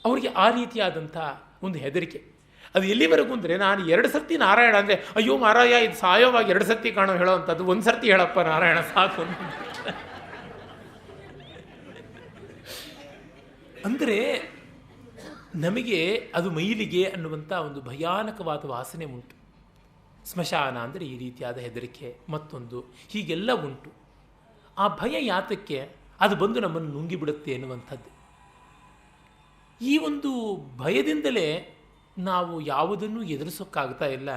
ಅವರಿಗೆ ಆ ರೀತಿಯಾದಂಥ ಒಂದು ಹೆದರಿಕೆ. ಅದು ಎಲ್ಲಿವರೆಗೂ ಅಂದರೆ, ನಾನು 2 ಸರ್ತಿ ನಾರಾಯಣ ಅಂದರೆ, ಅಯ್ಯೋ ಮಾರಾಯ ಇದು ಸಾಯೋವಾಗಿ 2 ಸರ್ತಿ ಕಾಣೋ ಹೇಳೋ ಅಂಥದ್ದು, 1 ಸರ್ತಿ ಹೇಳಪ್ಪ ನಾರಾಯಣ ಸಾಕು ಅಂದರೆ ನಮಗೆ ಅದು ಮೈಲಿಗೆ ಅನ್ನುವಂಥ ಒಂದು ಭಯಾನಕವಾದ ವಾಸನೆ ಉಂಟು. ಸ್ಮಶಾನ ಅಂದರೆ ಈ ರೀತಿಯಾದ ಹೆದರಿಕೆ, ಮತ್ತೊಂದು ಹೀಗೆಲ್ಲ ಉಂಟು. ಆ ಭಯ ಯಾತಕ್ಕೆ? ಅದು ಬಂದು ನಮ್ಮನ್ನು ನುಂಗಿಬಿಡುತ್ತೆ ಎನ್ನುವಂಥದ್ದು. ಈ ಒಂದು ಭಯದಿಂದಲೇ ನಾವು ಯಾವುದನ್ನು ಎದುರಿಸೋಕ್ಕಾಗ್ತಾ ಇಲ್ಲ.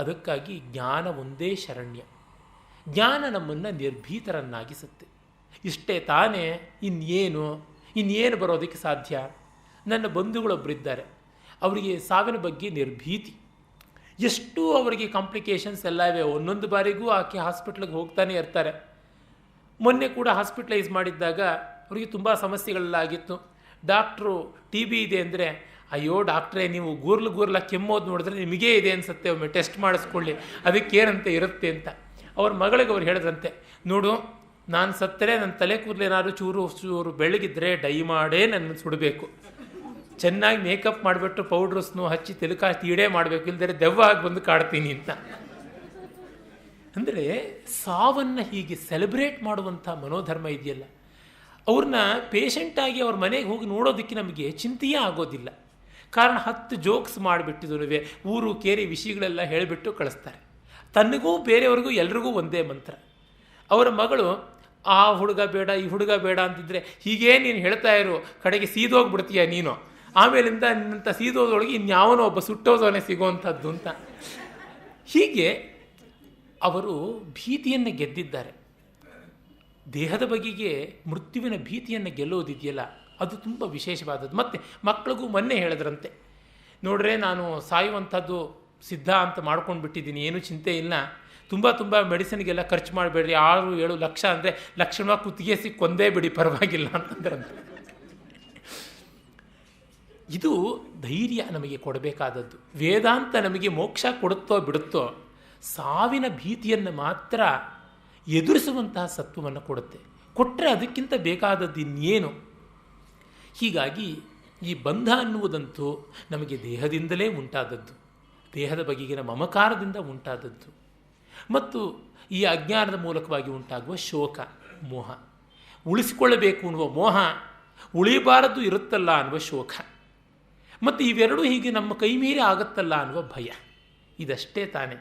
ಅದಕ್ಕಾಗಿ ಜ್ಞಾನ ಒಂದೇ ಶರಣ್ಯ. ಜ್ಞಾನ ನಮ್ಮನ್ನು ನಿರ್ಭೀತರನ್ನಾಗಿಸುತ್ತೆ. ಇಷ್ಟೇ ತಾನೇ, ಇನ್ನೇನು ಬರೋದಕ್ಕೆ ಸಾಧ್ಯ? ನನ್ನ ಬಂಧುಗಳೊಬ್ಬರಿದ್ದಾರೆ, ಅವರಿಗೆ ಸಾವಿನ ಬಗ್ಗೆ ನಿರ್ಭೀತಿ. ಎಷ್ಟು ಅವರಿಗೆ ಕಾಂಪ್ಲಿಕೇಶನ್ಸ್ ಎಲ್ಲ ಇವೆ. ಒಂದೊಂದು ಬಾರಿಗೂ ಆಕೆ ಹಾಸ್ಪಿಟ್ಲಿಗೆ ಹೋಗ್ತಾನೆ ಇರ್ತಾರೆ. ಮೊನ್ನೆ ಕೂಡ ಹಾಸ್ಪಿಟ್ಲೈಸ್ ಮಾಡಿದ್ದಾಗ ಅವರಿಗೆ ತುಂಬ ಸಮಸ್ಯೆಗಳೆಲ್ಲ ಆಗಿತ್ತು. ಡಾಕ್ಟ್ರು TB ಇದೆ ಅಂದರೆ, ಅಯ್ಯೋ ಡಾಕ್ಟ್ರೇ ನೀವು ಗೂರ್ಲ ಕೆಮ್ಮೋದು ನೋಡಿದ್ರೆ ನಿಮಗೇ ಇದೆ ಅನಿಸುತ್ತೆ, ಒಮ್ಮೆ ಟೆಸ್ಟ್ ಮಾಡಿಸ್ಕೊಳ್ಳಿ, ಅದಕ್ಕೇನಂತೆ ಇರುತ್ತೆ ಅಂತ. ಅವ್ರ ಮಗಳಿಗೆ ಅವ್ರು ಹೇಳಿದ್ರಂತೆ, ನೋಡು ನಾನು ಸತ್ತರೆ ನನ್ನ ತಲೆ ಕೂದಲೇನಾದ್ರು ಚೂರು ಬೆಳಗಿದ್ರೆ ಡೈ ಮಾಡೇ ನನ್ನ ಸುಡಬೇಕು, ಚೆನ್ನಾಗಿ ಮೇಕಪ್ ಮಾಡಿಬಿಟ್ಟು ಪೌಡ್ರು ಸ್ನೋ ಹಚ್ಚಿ ತಿಲಕಾಶ್ ತೀಡೇ ಮಾಡಬೇಕು, ಇಲ್ದರೆ ದೆವ್ವ ಆಗಿ ಬಂದು ಕಾಡ್ತೀನಿ ಅಂತ. ಅಂದರೆ ಸಾವನ್ನು ಹೀಗೆ ಸೆಲೆಬ್ರೇಟ್ ಮಾಡುವಂಥ ಮನೋಧರ್ಮ ಇದೆಯಲ್ಲ, ಅವ್ರನ್ನ ಪೇಷಂಟಾಗಿ ಅವ್ರ ಮನೆಗೆ ಹೋಗಿ ನೋಡೋದಕ್ಕೆ ನಮಗೆ ಚಿಂತೆಯೇ ಆಗೋದಿಲ್ಲ. ಕಾರಣ 10 ಜೋಕ್ಸ್ ಮಾಡಿಬಿಟ್ಟಿದ್ರುವೆ, ಊರು ಕೇರಿ ವಿಷಯಗಳೆಲ್ಲ ಹೇಳಿಬಿಟ್ಟು ಕಳಿಸ್ತಾರೆ. ತನಗೂ ಬೇರೆಯವ್ರಿಗೂ ಎಲ್ರಿಗೂ ಒಂದೇ ಮಂತ್ರ. ಅವರ ಮಗಳು ಆ ಹುಡುಗ ಬೇಡ ಈ ಹುಡುಗ ಬೇಡ ಅಂತಿದ್ರೆ, ಹೀಗೇ ನೀನು ಹೇಳ್ತಾ ಇರು, ಕಡೆಗೆ ಸೀದೋಗ್ಬಿಡ್ತೀಯ ನೀನು, ಆಮೇಲಿಂದ ನಿನ್ನಂಥ ಸೀದೋದೊಳಗೆ ಇನ್ಯಾವನೋ ಒಬ್ಬ ಸುಟ್ಟೋದವನೇ ಸಿಗೋವಂಥದ್ದು ಅಂತ. ಹೀಗೆ ಅವರು ಭೀತಿಯನ್ನು ಗೆದ್ದಿದ್ದಾರೆ. ದೇಹದ ಬಗೆಗೆ ಮೃತ್ಯುವಿನ ಭೀತಿಯನ್ನು ಗೆಲ್ಲೋದಿದೆಯಲ್ಲ, ಅದು ತುಂಬ ವಿಶೇಷವಾದದ್ದು. ಮತ್ತು ಮಕ್ಕಳಿಗೂ ಮೊನ್ನೆ ಹೇಳಿದ್ರಂತೆ, ನೋಡ್ರೆ ನಾನು ಸಾಯುವಂಥದ್ದು ಸಿದ್ಧ ಅಂತ ಮಾಡ್ಕೊಂಡು ಬಿಟ್ಟಿದ್ದೀನಿ, ಏನೂ ಚಿಂತೆ ಇಲ್ಲ, ತುಂಬ ಮೆಡಿಸಿನ್ಗೆಲ್ಲ ಖರ್ಚು ಮಾಡಬೇಡ್ರಿ, 6-7 ಲಕ್ಷ ಅಂದರೆ ಲಕ್ಷಣವಾಗಿ ಕುತ್ತಿಗೆ ಸಿಕ್ಕೊಂದೇ ಬಿಡಿ ಪರವಾಗಿಲ್ಲ ಅಂತಂದ್ರಂತೆ. ಇದು ಧೈರ್ಯ ನಮಗೆ ಕೊಡಬೇಕಾದದ್ದು. ವೇದಾಂತ ನಮಗೆ ಮೋಕ್ಷ ಕೊಡುತ್ತೋ ಬಿಡುತ್ತೋ, ಸಾವಿನ ಭೀತಿಯನ್ನು ಮಾತ್ರ ಎದುರಿಸುವಂತಹ ಸತ್ವವನ್ನು ಕೊಡುತ್ತೆ. ಕೊಟ್ಟರೆ ಅದಕ್ಕಿಂತ ಬೇಕಾದದ್ದು ಇನ್ನೇನು. ಹೀಗಾಗಿ ಈ ಬಂಧ ಅನ್ನುವುದಂತೂ ನಮಗೆ ದೇಹದಿಂದಲೇ ಉಂಟಾದದ್ದು, ದೇಹದ ಬಗೆಗಿನ ಮಮಕಾರದಿಂದ ಉಂಟಾದದ್ದು, ಮತ್ತು ಈ ಅಜ್ಞಾನದ ಮೂಲಕವಾಗಿ ಉಂಟಾಗುವ ಶೋಕ ಮೋಹ, ಉಳಿಸಿಕೊಳ್ಳಬೇಕು ಅನ್ನುವ ಮೋಹ, ಉಳಿಬಾರದು ಇರುತ್ತಲ್ಲ ಅನ್ನುವ ಶೋಕ, ಮತ್ತು ಇವೆರಡೂ ಹೀಗೆ ನಮ್ಮ ಕೈ ಮೀರಿ ಆಗುತ್ತಲ್ಲ ಅನ್ನುವ ಭಯ. ಇದಷ್ಟೇ ತಾನೆ.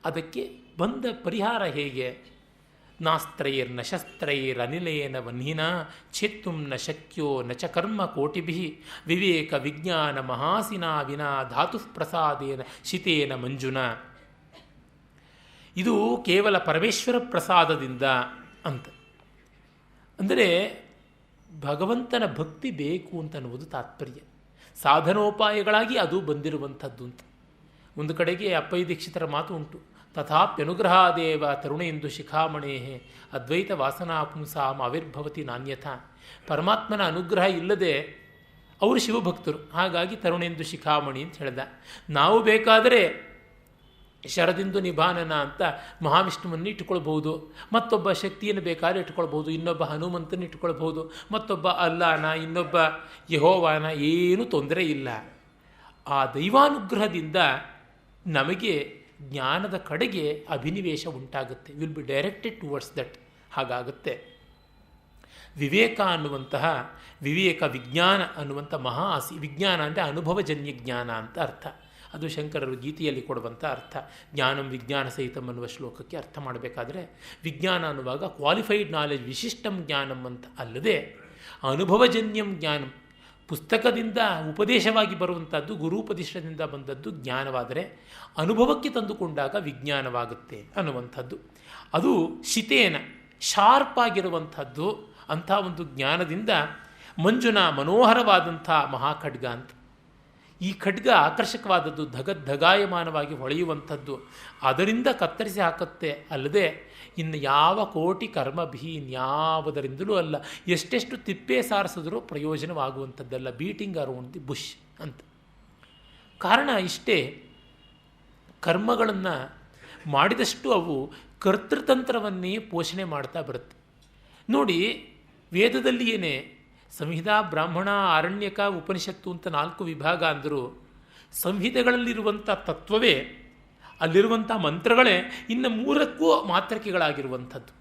ಅದಕ್ಕೆ ಬಂದ ಪರಿಹಾರ ಹೇಗೆ? ನಾಸ್ತ್ರೈರ್ನ ಶಸ್ತ್ರೈರನಿಲೇನ ವನ್ಹಿನ ಛೇತ್ತುಂ ನ ಶಕ್ಯೋ ನ ಚ ಕರ್ಮ ಕೋಟಿಭಿ ವಿವೇಕ ವಿಜ್ಞಾನ ಮಹಾಸಿನ ವಿನಾ ಧಾತು ಪ್ರಸಾದೇನ ಶಿತೇನ ಮಂಜುನ. ಇದು ಕೇವಲ ಪರಮೇಶ್ವರ ಪ್ರಸಾದದಿಂದ ಅಂತ. ಅಂದರೆ ಭಗವಂತನ ಭಕ್ತಿ ಬೇಕು ಅಂತನ್ನುವುದು ತಾತ್ಪರ್ಯ. ಸಾಧನೋಪಾಯಗಳಾಗಿ ಅದು ಬಂದಿರುವಂಥದ್ದು ಅಂತ. ಒಂದು ಕಡೆಗೆ ಅಪ್ಪಯ್ಯ ದೀಕ್ಷಿತರ ಮಾತು ಉಂಟು, ತಥಾಪ್ಯನುಗ್ರಹಾದೇವ ತರುಣೇಂದು ಶಿಖಾಮಣೇ ಅದ್ವೈತ ವಾಸನಾ ಪುಂಸಾಂ ಆವಿರ್ಭವತಿ ನಾಣ್ಯಥ. ಪರಮಾತ್ಮನ ಅನುಗ್ರಹ ಇಲ್ಲದೆ ಅವರು ಶಿವಭಕ್ತರು, ಹಾಗಾಗಿ ತರುಣೇಂದು ಶಿಖಾಮಣಿ ಅಂತ ಹೇಳ್ದ. ನಾವು ಬೇಕಾದರೆ ಶರದಿಂದು ನಿಭಾನನ ಅಂತ ಮಹಾವಿಷ್ಣುವನ್ನು ಇಟ್ಟುಕೊಳ್ಬಹುದು, ಮತ್ತೊಬ್ಬ ಶಕ್ತಿಯನ್ನು ಬೇಕಾದ್ರೆ ಇಟ್ಕೊಳ್ಬಹುದು, ಇನ್ನೊಬ್ಬ ಹನುಮಂತನ ಇಟ್ಕೊಳ್ಬಹುದು, ಮತ್ತೊಬ್ಬ ಅಲ್ಲಾನ, ಇನ್ನೊಬ್ಬ ಯೆಹೋವಾನ, ಏನೂ ತೊಂದರೆ ಇಲ್ಲ. ಆ ದೈವಾನುಗ್ರಹದಿಂದ ನಮಗೆ ಜ್ಞಾನದ ಕಡೆಗೆ ಅಭಿನಿವೇಶ ಉಂಟಾಗುತ್ತೆ. Will be directed towards that. ಹಾಗಾಗುತ್ತೆ. ವಿವೇಕ ಅನ್ನುವಂತಹ ವಿವೇಕ ವಿಜ್ಞಾನ ಅನ್ನುವಂಥ ವಿಜ್ಞಾನ ಅಂದರೆ ಅನುಭವಜನ್ಯ ಜ್ಞಾನ ಅಂತ ಅರ್ಥ. ಅದು ಶಂಕರರು ಗೀತೆಯಲ್ಲಿ ಕೊಡುವಂಥ ಅರ್ಥ. ಜ್ಞಾನಂ ವಿಜ್ಞಾನ ಸಹಿತಂ ಅನ್ನುವ ಶ್ಲೋಕಕ್ಕೆ ಅರ್ಥ ಮಾಡಬೇಕಾದ್ರೆ ವಿಜ್ಞಾನ ಅನ್ನುವಾಗ ಕ್ವಾಲಿಫೈಡ್ ನಾಲೆಜ್, ವಿಶಿಷ್ಟಂ ಜ್ಞಾನಂ ಅಂತ ಅಲ್ಲದೆ ಅನುಭವಜನ್ಯಂ ಜ್ಞಾನಂ, ಪುಸ್ತಕದಿಂದ ಉಪದೇಶವಾಗಿ ಬರುವಂಥದ್ದು, ಗುರುಪದೇಶದಿಂದ ಬಂದದ್ದು ಜ್ಞಾನವಾದರೆ ಅನುಭವಕ್ಕೆ ತಂದುಕೊಂಡಾಗ ವಿಜ್ಞಾನವಾಗುತ್ತೆ ಅನ್ನುವಂಥದ್ದು. ಅದು ಶಿತೇನ, ಶಾರ್ಪ್ ಆಗಿರುವಂಥದ್ದು. ಅಂಥ ಒಂದು ಜ್ಞಾನದಿಂದ ಮಂಜುನ, ಮನೋಹರವಾದಂಥ ಮಹಾಖಡ್ಗ ಅಂತ. ಈ ಖಡ್ಗ ಆಕರ್ಷಕವಾದದ್ದು, ಧಗಾಯಮಾನವಾಗಿ ಹೊಳೆಯುವಂಥದ್ದು, ಅದರಿಂದ ಕತ್ತರಿಸಿ ಹಾಕುತ್ತೆ. ಅಲ್ಲದೆ ಇನ್ನು ಯಾವ ಕೋಟಿ ಕರ್ಮಭಿ ಇನ್ಯಾವುದರಿಂದಲೂ ಅಲ್ಲ, ಎಷ್ಟೆಷ್ಟು ತಿಪ್ಪೆ ಸಾರಿಸಿದ್ರೂ ಪ್ರಯೋಜನವಾಗುವಂಥದ್ದಲ್ಲ. ಬೀಟಿಂಗ್ ಅರೌಂಡ್ ದಿ ಬುಷ್ ಅಂತ. ಕಾರಣ ಇಷ್ಟೇ, ಕರ್ಮಗಳನ್ನು ಮಾಡಿದಷ್ಟು ಅವು ಕರ್ತೃತಂತ್ರವನ್ನೇ ಪೋಷಣೆ ಮಾಡ್ತಾ ಬರುತ್ತೆ. ನೋಡಿ, ವೇದದಲ್ಲಿಯೇ ಸಂಹಿತಾ, ಬ್ರಾಹ್ಮಣ, ಆರಣ್ಯಕ, ಉಪನಿಷತ್ತು ಅಂತ 4 ವಿಭಾಗ ಅಂದರೂ ಸಂಹಿತೆಗಳಲ್ಲಿರುವಂಥ ತತ್ವವೇ, ಅಲ್ಲಿರುವಂಥ ಮಂತ್ರಗಳೇ ಇನ್ನು 3ಕ್ಕೂ ಮಾತ್ರಕೆಗಳಾಗಿರುವಂಥದ್ದು.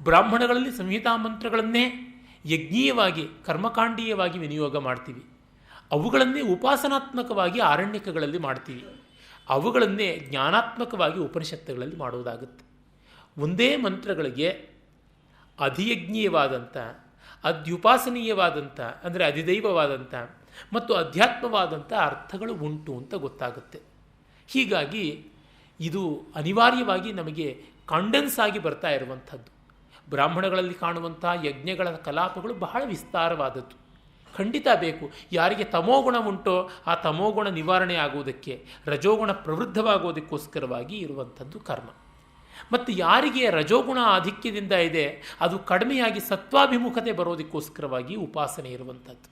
ಬ್ರಾಹ್ಮಣಗಳಲ್ಲಿ ಸಂಹಿತಾ ಮಂತ್ರಗಳನ್ನೇ ಯಜ್ಞೀಯವಾಗಿ, ಕರ್ಮಕಾಂಡೀಯವಾಗಿ ವಿನಿಯೋಗ ಮಾಡ್ತೀವಿ. ಅವುಗಳನ್ನೇ ಉಪಾಸನಾತ್ಮಕವಾಗಿ ಆರಣ್ಯಕಗಳಲ್ಲಿ ಮಾಡ್ತೀವಿ. ಅವುಗಳನ್ನೇ ಜ್ಞಾನಾತ್ಮಕವಾಗಿ ಉಪನಿಷತ್ತುಗಳಲ್ಲಿ ಮಾಡುವುದಾಗುತ್ತೆ. ಒಂದೇ ಮಂತ್ರಗಳಿಗೆ ಅಧಿಯಜ್ಞೀಯವಾದಂಥ, ಅಧ್ಯುಪಾಸನೀಯವಾದಂಥ, ಅಂದರೆ ಅಧಿದೈವವಾದಂಥ ಮತ್ತು ಅಧ್ಯಾತ್ಮವಾದಂಥ ಅರ್ಥಗಳು ಉಂಟು ಅಂತ ಗೊತ್ತಾಗುತ್ತೆ. ಹೀಗಾಗಿ ಇದು ಅನಿವಾರ್ಯವಾಗಿ ನಮಗೆ ಕಾಂಡೆನ್ಸ್ ಆಗಿ ಬರ್ತಾ ಇರುವಂಥದ್ದು. ಬ್ರಾಹ್ಮಣಗಳಲ್ಲಿ ಕಾಣುವಂಥ ಯಜ್ಞಗಳ ಕಲಾಪಗಳು ಬಹಳ ವಿಸ್ತಾರವಾದದ್ದು. ಖಂಡಿತ ಬೇಕು. ಯಾರಿಗೆ ತಮೋಗುಣ ಉಂಟೋ ಆ ತಮೋಗುಣ ನಿವಾರಣೆ ಆಗುವುದಕ್ಕೆ, ರಜೋಗುಣ ಪ್ರವೃದ್ಧವಾಗುವುದಕ್ಕೋಸ್ಕರವಾಗಿ ಇರುವಂಥದ್ದು ಕರ್ಮ. ಮತ್ತು ಯಾರಿಗೆ ರಜೋಗುಣ ಆಧಿಕ್ಯದಿಂದ ಇದೆ ಅದು ಕಡಿಮೆಯಾಗಿ ಸತ್ವಾಭಿಮುಖತೆ ಬರೋದಕ್ಕೋಸ್ಕರವಾಗಿ ಉಪಾಸನೆ ಇರುವಂಥದ್ದು.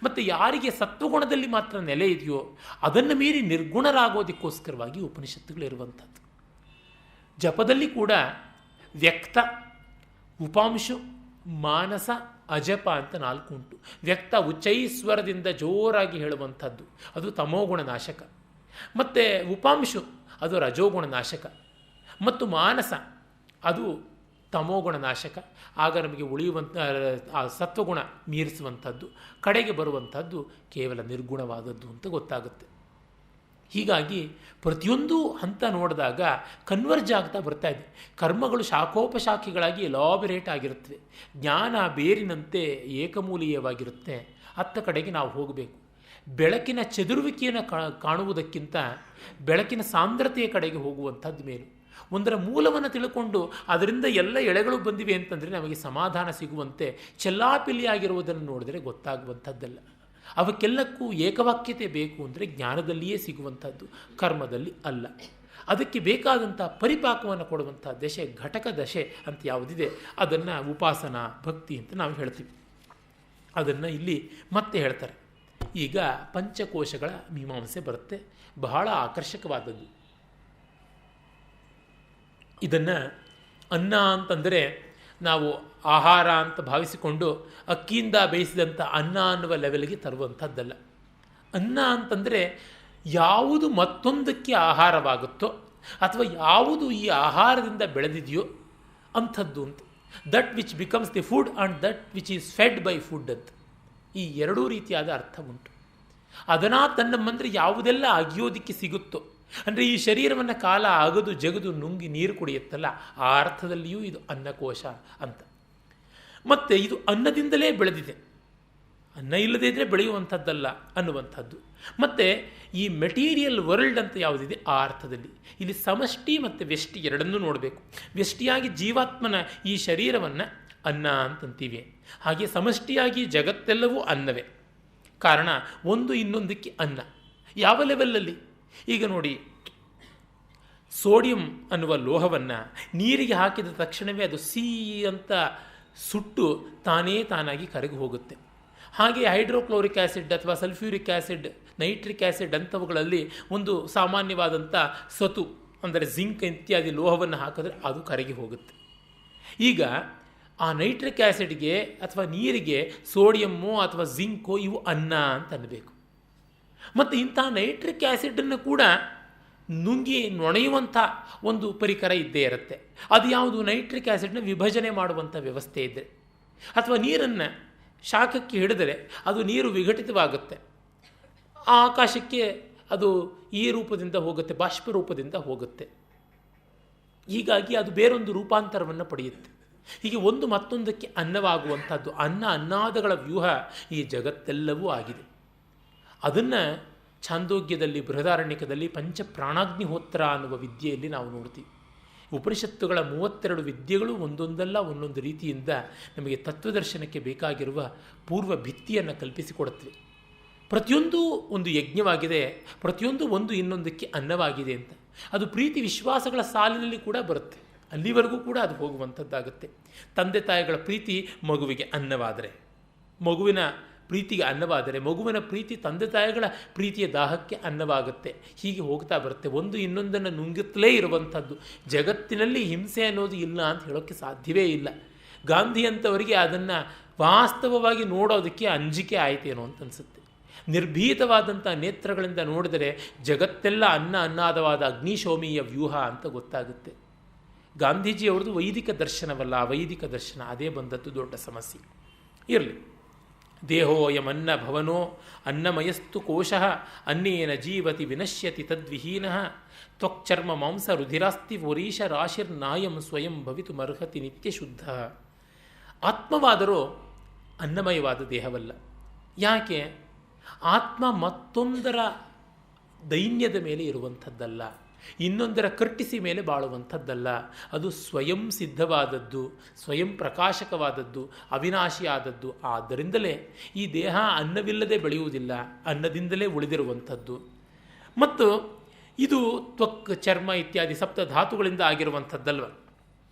ಮತ್ತು ಯಾರಿಗೆ ಸತ್ವಗುಣದಲ್ಲಿ ಮಾತ್ರ ನೆಲೆ ಇದೆಯೋ ಅದನ್ನು ಮೀರಿ ನಿರ್ಗುಣರಾಗೋದಕ್ಕೋಸ್ಕರವಾಗಿ ಉಪನಿಷತ್ತುಗಳಿರುವಂಥದ್ದು. ಜಪದಲ್ಲಿ ಕೂಡ ವ್ಯಕ್ತ, ಉಪಾಂಶು, ಮಾನಸ, ಅಜಪ ಅಂತ 4 ಉಂಟು. ವ್ಯಕ್ತ ಉಚ್ಚೈಸ್ವರದಿಂದ ಜೋರಾಗಿ ಹೇಳುವಂಥದ್ದು, ಅದು ತಮೋಗುಣ ನಾಶಕ. ಮತ್ತು ಉಪಾಂಶು ಅದು ರಜೋಗುಣ ನಾಶಕ. ಮತ್ತು ಮಾನಸ ಅದು ತಮೋಗುಣ ನಾಶಕ. ಆಗ ನಮಗೆ ಉಳಿಯುವಂಥ ಆ ಸತ್ವಗುಣ ಮೀರಿಸುವಂಥದ್ದು, ಕಡೆಗೆ ಬರುವಂಥದ್ದು ಕೇವಲ ನಿರ್ಗುಣವಾದದ್ದು ಅಂತ ಗೊತ್ತಾಗುತ್ತೆ. ಹೀಗಾಗಿ ಪ್ರತಿಯೊಂದು ಹಂತ ನೋಡಿದಾಗ ಕನ್ವರ್ಜ್ ಆಗ್ತಾ ಬರ್ತಾ ಇದೆ. ಕರ್ಮಗಳು ಶಾಖೋಪಶಾಖೆಗಳಾಗಿ ಎಲಾಬರೇಟ್ ಆಗಿರುತ್ತವೆ. ಜ್ಞಾನ ಬೇರಿನಂತೆ ಏಕಮೂಲೀಯವಾಗಿರುತ್ತೆ. ಅತ್ತ ಕಡೆಗೆ ನಾವು ಹೋಗಬೇಕು. ಬೆಳಕಿನ ಚದುರುವಿಕೆಯನ್ನು ಕಾಣುವುದಕ್ಕಿಂತ ಬೆಳಕಿನ ಸಾಂದ್ರತೆಯ ಕಡೆಗೆ ಹೋಗುವಂಥದ್ದು ಮೇಲು. ಒಂದರ ಮೂಲವನ್ನು ತಿಳ್ಕೊಂಡು ಅದರಿಂದ ಎಲ್ಲ ಎಳೆಗಳು ಬಂದಿವೆ ಅಂತಂದರೆ ನಮಗೆ ಸಮಾಧಾನ ಸಿಗುವಂತೆ ಚೆಲ್ಲಾಪಿಲ್ಲಿಯಾಗಿರುವುದನ್ನು ನೋಡಿದರೆ ಗೊತ್ತಾಗುವಂಥದ್ದಲ್ಲ. ಅವಕ್ಕೆಲ್ಲಕ್ಕೂ ಏಕವಾಕ್ಯತೆ ಬೇಕು ಅಂದರೆ ಜ್ಞಾನದಲ್ಲಿಯೇ ಸಿಗುವಂಥದ್ದು, ಕರ್ಮದಲ್ಲಿ ಅಲ್ಲ. ಅದಕ್ಕೆ ಬೇಕಾದಂಥ ಪರಿಪಾಕವನ್ನು ಕೊಡುವಂಥ ದಶೆ, ಘಟಕ ದಶೆ ಅಂತ ಯಾವುದಿದೆ ಅದನ್ನು ಉಪಾಸನಾ ಭಕ್ತಿ ಅಂತ ನಾವು ಹೇಳ್ತೀವಿ. ಅದನ್ನು ಇಲ್ಲಿ ಮತ್ತೆ ಹೇಳ್ತಾರೆ. ಈಗ ಪಂಚಕೋಶಗಳ ಮೀಮಾಂಸೆ ಬರುತ್ತೆ, ಬಹಳ ಆಕರ್ಷಕವಾದದ್ದು. ಇದನ್ನು ಅನ್ನ ಅಂತಂದರೆ ನಾವು ಆಹಾರ ಅಂತ ಭಾವಿಸಿಕೊಂಡು ಅಕ್ಕಿಯಿಂದ ಬೇಯಿಸಿದಂಥ ಅನ್ನ ಅನ್ನುವ ಲೆವೆಲ್ಗೆ ತರುವಂಥದ್ದಲ್ಲ. ಅನ್ನ ಅಂತಂದರೆ ಯಾವುದು ಮತ್ತೊಂದಕ್ಕೆ ಆಹಾರವಾಗುತ್ತೋ ಅಥವಾ ಯಾವುದು ಈ ಆಹಾರದಿಂದ ಬೆಳೆದಿದೆಯೋ ಅಂಥದ್ದು ಅಂತ. That which becomes the food and that which is Fed by food ಅಂತ ಈ ಎರಡೂ ರೀತಿಯಾದ ಅರ್ಥ ಉಂಟು. ಅದನ್ನು ತನ್ನಮ್ಮಂದರೆ ಯಾವುದೆಲ್ಲ ಅಗಿಯೋದಿಕ್ಕೆ ಸಿಗುತ್ತೋ, ಅಂದರೆ ಈ ಶರೀರವನ್ನು ಕಾಲ ಅಗದು ಜಗದು ನುಂಗಿ ನೀರು ಕುಡಿಯುತ್ತಲ್ಲ, ಆ ಅರ್ಥದಲ್ಲಿಯೂ ಇದು ಅನ್ನಕೋಶ ಅಂತ. ಮತ್ತು ಇದು ಅನ್ನದಿಂದಲೇ ಬೆಳೆದಿದೆ, ಅನ್ನ ಇಲ್ಲದೇ ಇದ್ದರೆ ಬೆಳೆಯುವಂಥದ್ದಲ್ಲ ಅನ್ನುವಂಥದ್ದು. ಮತ್ತು ಈ ಮೆಟೀರಿಯಲ್ ವರ್ಲ್ಡ್ ಅಂತ ಯಾವುದಿದೆ ಆ ಅರ್ಥದಲ್ಲಿ ಇಲ್ಲಿ ಸಮಷ್ಟಿ ಮತ್ತು ವ್ಯಷ್ಟಿ ಎರಡನ್ನೂ ನೋಡಬೇಕು. ವ್ಯಷ್ಟಿಯಾಗಿ ಜೀವಾತ್ಮನ ಈ ಶರೀರವನ್ನು ಅನ್ನ ಅಂತಂತೀವಿ, ಹಾಗೆ ಸಮಷ್ಟಿಯಾಗಿ ಜಗತ್ತೆಲ್ಲವೂ ಅನ್ನವೇ. ಕಾರಣ ಒಂದು ಇನ್ನೊಂದಕ್ಕೆ ಅನ್ನ. ಯಾವ ಲೆವೆಲ್ಲಲ್ಲಿ? ಈಗ ನೋಡಿ, ಸೋಡಿಯಂ ಅನ್ನುವ ಲೋಹವನ್ನು ನೀರಿಗೆ ಹಾಕಿದ ತಕ್ಷಣವೇ ಅದು ಸಿ ಅಂತ ಸುಟ್ಟು ತಾನಾಗಿ ಕರಗಿ ಹೋಗುತ್ತೆ. ಹಾಗೆ ಹೈಡ್ರೋಕ್ಲೋರಿಕ್ ಆ್ಯಸಿಡ್ ಅಥವಾ ಸಲ್ಫ್ಯೂರಿಕ್ ಆ್ಯಸಿಡ್, ನೈಟ್ರಿಕ್ ಆ್ಯಸಿಡ್ ಅಂಥವುಗಳಲ್ಲಿ ಒಂದು ಸಾಮಾನ್ಯವಾದಂಥ ಸತು ಅಂದರೆ ಜಿಂಕ್ ಇತ್ಯಾದಿ ಲೋಹವನ್ನು ಹಾಕಿದ್ರೆ ಅದು ಕರಗಿ ಹೋಗುತ್ತೆ. ಈಗ ಆ ನೈಟ್ರಿಕ್ ಆ್ಯಸಿಡ್ಗೆ ಅಥವಾ ನೀರಿಗೆ ಸೋಡಿಯಮ್ಮೋ ಅಥವಾ ಜಿಂಕೋ ಇವು ಅನ್ನ ಅಂತ ಅನ್ನಬೇಕು. ಮತ್ತು ಇಂಥ ನೈಟ್ರಿಕ್ ಆ್ಯಸಿಡನ್ನು ಕೂಡ ನುಂಗಿ ನೊಣೆಯುವಂಥ ಒಂದು ಪರಿಕರ ಇದ್ದೇ ಇರುತ್ತೆ. ಅದು ಯಾವುದು? ನೈಟ್ರಿಕ್ ಆ್ಯಸಿಡ್ನ ವಿಭಜನೆ ಮಾಡುವಂಥ ವ್ಯವಸ್ಥೆ ಇದೆ. ಅಥವಾ ನೀರನ್ನು ಶಾಖಕ್ಕೆ ಹಿಡಿದರೆ ಅದು ನೀರು ವಿಘಟಿತವಾಗುತ್ತೆ, ಆ ಆಕಾಶಕ್ಕೆ ಅದು ಈ ರೂಪದಿಂದ ಹೋಗುತ್ತೆ, ಬಾಷ್ಪ ರೂಪದಿಂದ ಹೋಗುತ್ತೆ. ಹೀಗಾಗಿ ಅದು ಬೇರೊಂದು ರೂಪಾಂತರವನ್ನು ಪಡೆಯುತ್ತೆ. ಹೀಗೆ ಒಂದು ಮತ್ತೊಂದಕ್ಕೆ ಅನ್ನವಾಗುವಂಥದ್ದು ಅನ್ನಾದಗಳ ವ್ಯೂಹ ಈ ಜಗತ್ತೆಲ್ಲವೂ ಆಗಿದೆ. ಅದನ್ನು ಛಾಂದೋಗ್ಯದಲ್ಲಿ, ಬೃಹದಾರಣ್ಯಕದಲ್ಲಿ ಪಂಚಪ್ರಾಣಾಗ್ನಿಹೋತ್ರ ಅನ್ನುವ ವಿದ್ಯೆಯಲ್ಲಿ ನಾವು ನೋಡ್ತೀವಿ. ಉಪನಿಷತ್ತುಗಳ 32 ವಿದ್ಯೆಗಳು ಒಂದೊಂದಲ್ಲ ಒಂದೊಂದು ರೀತಿಯಿಂದ ನಮಗೆ ತತ್ವದರ್ಶನಕ್ಕೆ ಬೇಕಾಗಿರುವ ಪೂರ್ವ ಭಿತ್ತಿಯನ್ನು ಕಲ್ಪಿಸಿಕೊಡುತ್ತವೆ. ಪ್ರತಿಯೊಂದು ಒಂದು ಯಜ್ಞವಾಗಿದೆ, ಪ್ರತಿಯೊಂದು ಒಂದು ಇನ್ನೊಂದಕ್ಕೆ ಅನ್ನವಾಗಿದೆ ಅಂತ. ಅದು ಪ್ರೀತಿ ವಿಶ್ವಾಸಗಳ ಸಾಲಿನಲ್ಲಿ ಕೂಡ ಬರುತ್ತೆ, ಅಲ್ಲಿವರೆಗೂ ಕೂಡ ಅದು ಹೋಗುವಂಥದ್ದಾಗುತ್ತೆ. ತಂದೆ ತಾಯಿಗಳ ಪ್ರೀತಿ ಮಗುವಿಗೆ ಅನ್ನವಾದರೆ, ಮಗುವಿನ ಪ್ರೀತಿಗೆ ಅನ್ನವಾದರೆ ಮಗುವಿನ ಪ್ರೀತಿ ತಂದೆ ತಾಯಿಗಳ ಪ್ರೀತಿಯ ದಾಹಕ್ಕೆ ಅನ್ನವಾಗುತ್ತೆ. ಹೀಗೆ ಹೋಗ್ತಾ ಬರುತ್ತೆ. ಒಂದು ಇನ್ನೊಂದನ್ನು ನುಂಗುತ್ತಲೇ ಇರುವಂಥದ್ದು. ಜಗತ್ತಿನಲ್ಲಿ ಹಿಂಸೆ ಅನ್ನೋದು ಇಲ್ಲ ಅಂತ ಹೇಳೋಕ್ಕೆ ಸಾಧ್ಯವೇ ಇಲ್ಲ. ಗಾಂಧಿ ಅಂಥವರಿಗೆ ಅದನ್ನು ವಾಸ್ತವವಾಗಿ ನೋಡೋದಕ್ಕೆ ಅಂಜಿಕೆ ಆಯಿತೇನೋ ಅಂತ ಅನಿಸುತ್ತೆ. ನಿರ್ಭೀತವಾದಂಥ ನೇತ್ರಗಳಿಂದ ನೋಡಿದರೆ ಜಗತ್ತೆಲ್ಲ ಅನ್ನಾದವಾದ ಅಗ್ನಿಶೋಮೀಯ ವ್ಯೂಹ ಅಂತ ಗೊತ್ತಾಗುತ್ತೆ. ಗಾಂಧೀಜಿಯವ್ರದ್ದು ವೈದಿಕ ದರ್ಶನವಲ್ಲ, ಅವೈದಿಕ ದರ್ಶನ. ಅದೇ ಬಂದದ್ದು ದೊಡ್ಡ ಸಮಸ್ಯೆ. ಇರಲಿ. ದೇಹೋಯಮನ್ನ ಭವನೋ ಅನ್ನಮಯಸ್ತು ಕೋಶಃ ಅನ್ನೇನ ಜೀವತಿ ವಿನಶ್ಯತಿ ತದ್ವಿಹೀನಃ ತ್ವಕ್ಚರ್ಮ ಮಾಂಸ ರುಧಿರಾಸ್ತಿ ವರೀಶ ರಾಶಿರ್ನಾಯಂ ಸ್ವಯಂ ಭವಿತುಮರ್ಹತಿ ನಿತ್ಯ ಶುದ್ಧ. ಆತ್ಮವಾದರೂ ಅನ್ನಮಯವಾದ ದೇಹವಲ್ಲ. ಯಾಕೆ? ಆತ್ಮ ಮತ್ತೊಂದರ ದೈನ್ಯದ ಮೇಲೆ ಇರುವಂಥದ್ದಲ್ಲ, ಇನ್ನೊಂದರ ಕಟ್ಟಿಸಿ ಮೇಲೆ ಬಾಳುವಂಥದ್ದಲ್ಲ. ಅದು ಸ್ವಯಂ ಸಿದ್ಧವಾದದ್ದು, ಸ್ವಯಂ ಪ್ರಕಾಶಕವಾದದ್ದು, ಅವಿನಾಶಿಯಾದದ್ದು. ಆದ್ದರಿಂದಲೇ ಈ ದೇಹ ಅನ್ನವಿಲ್ಲದೆ ಬೆಳೆಯುವುದಿಲ್ಲ, ಅನ್ನದಿಂದಲೇ ಉಳಿದಿರುವಂಥದ್ದು. ಮತ್ತು ಇದು ತ್ವಕ್, ಚರ್ಮ ಇತ್ಯಾದಿ ಸಪ್ತಧಾತುಗಳಿಂದ ಆಗಿರುವಂಥದ್ದಲ್ವ.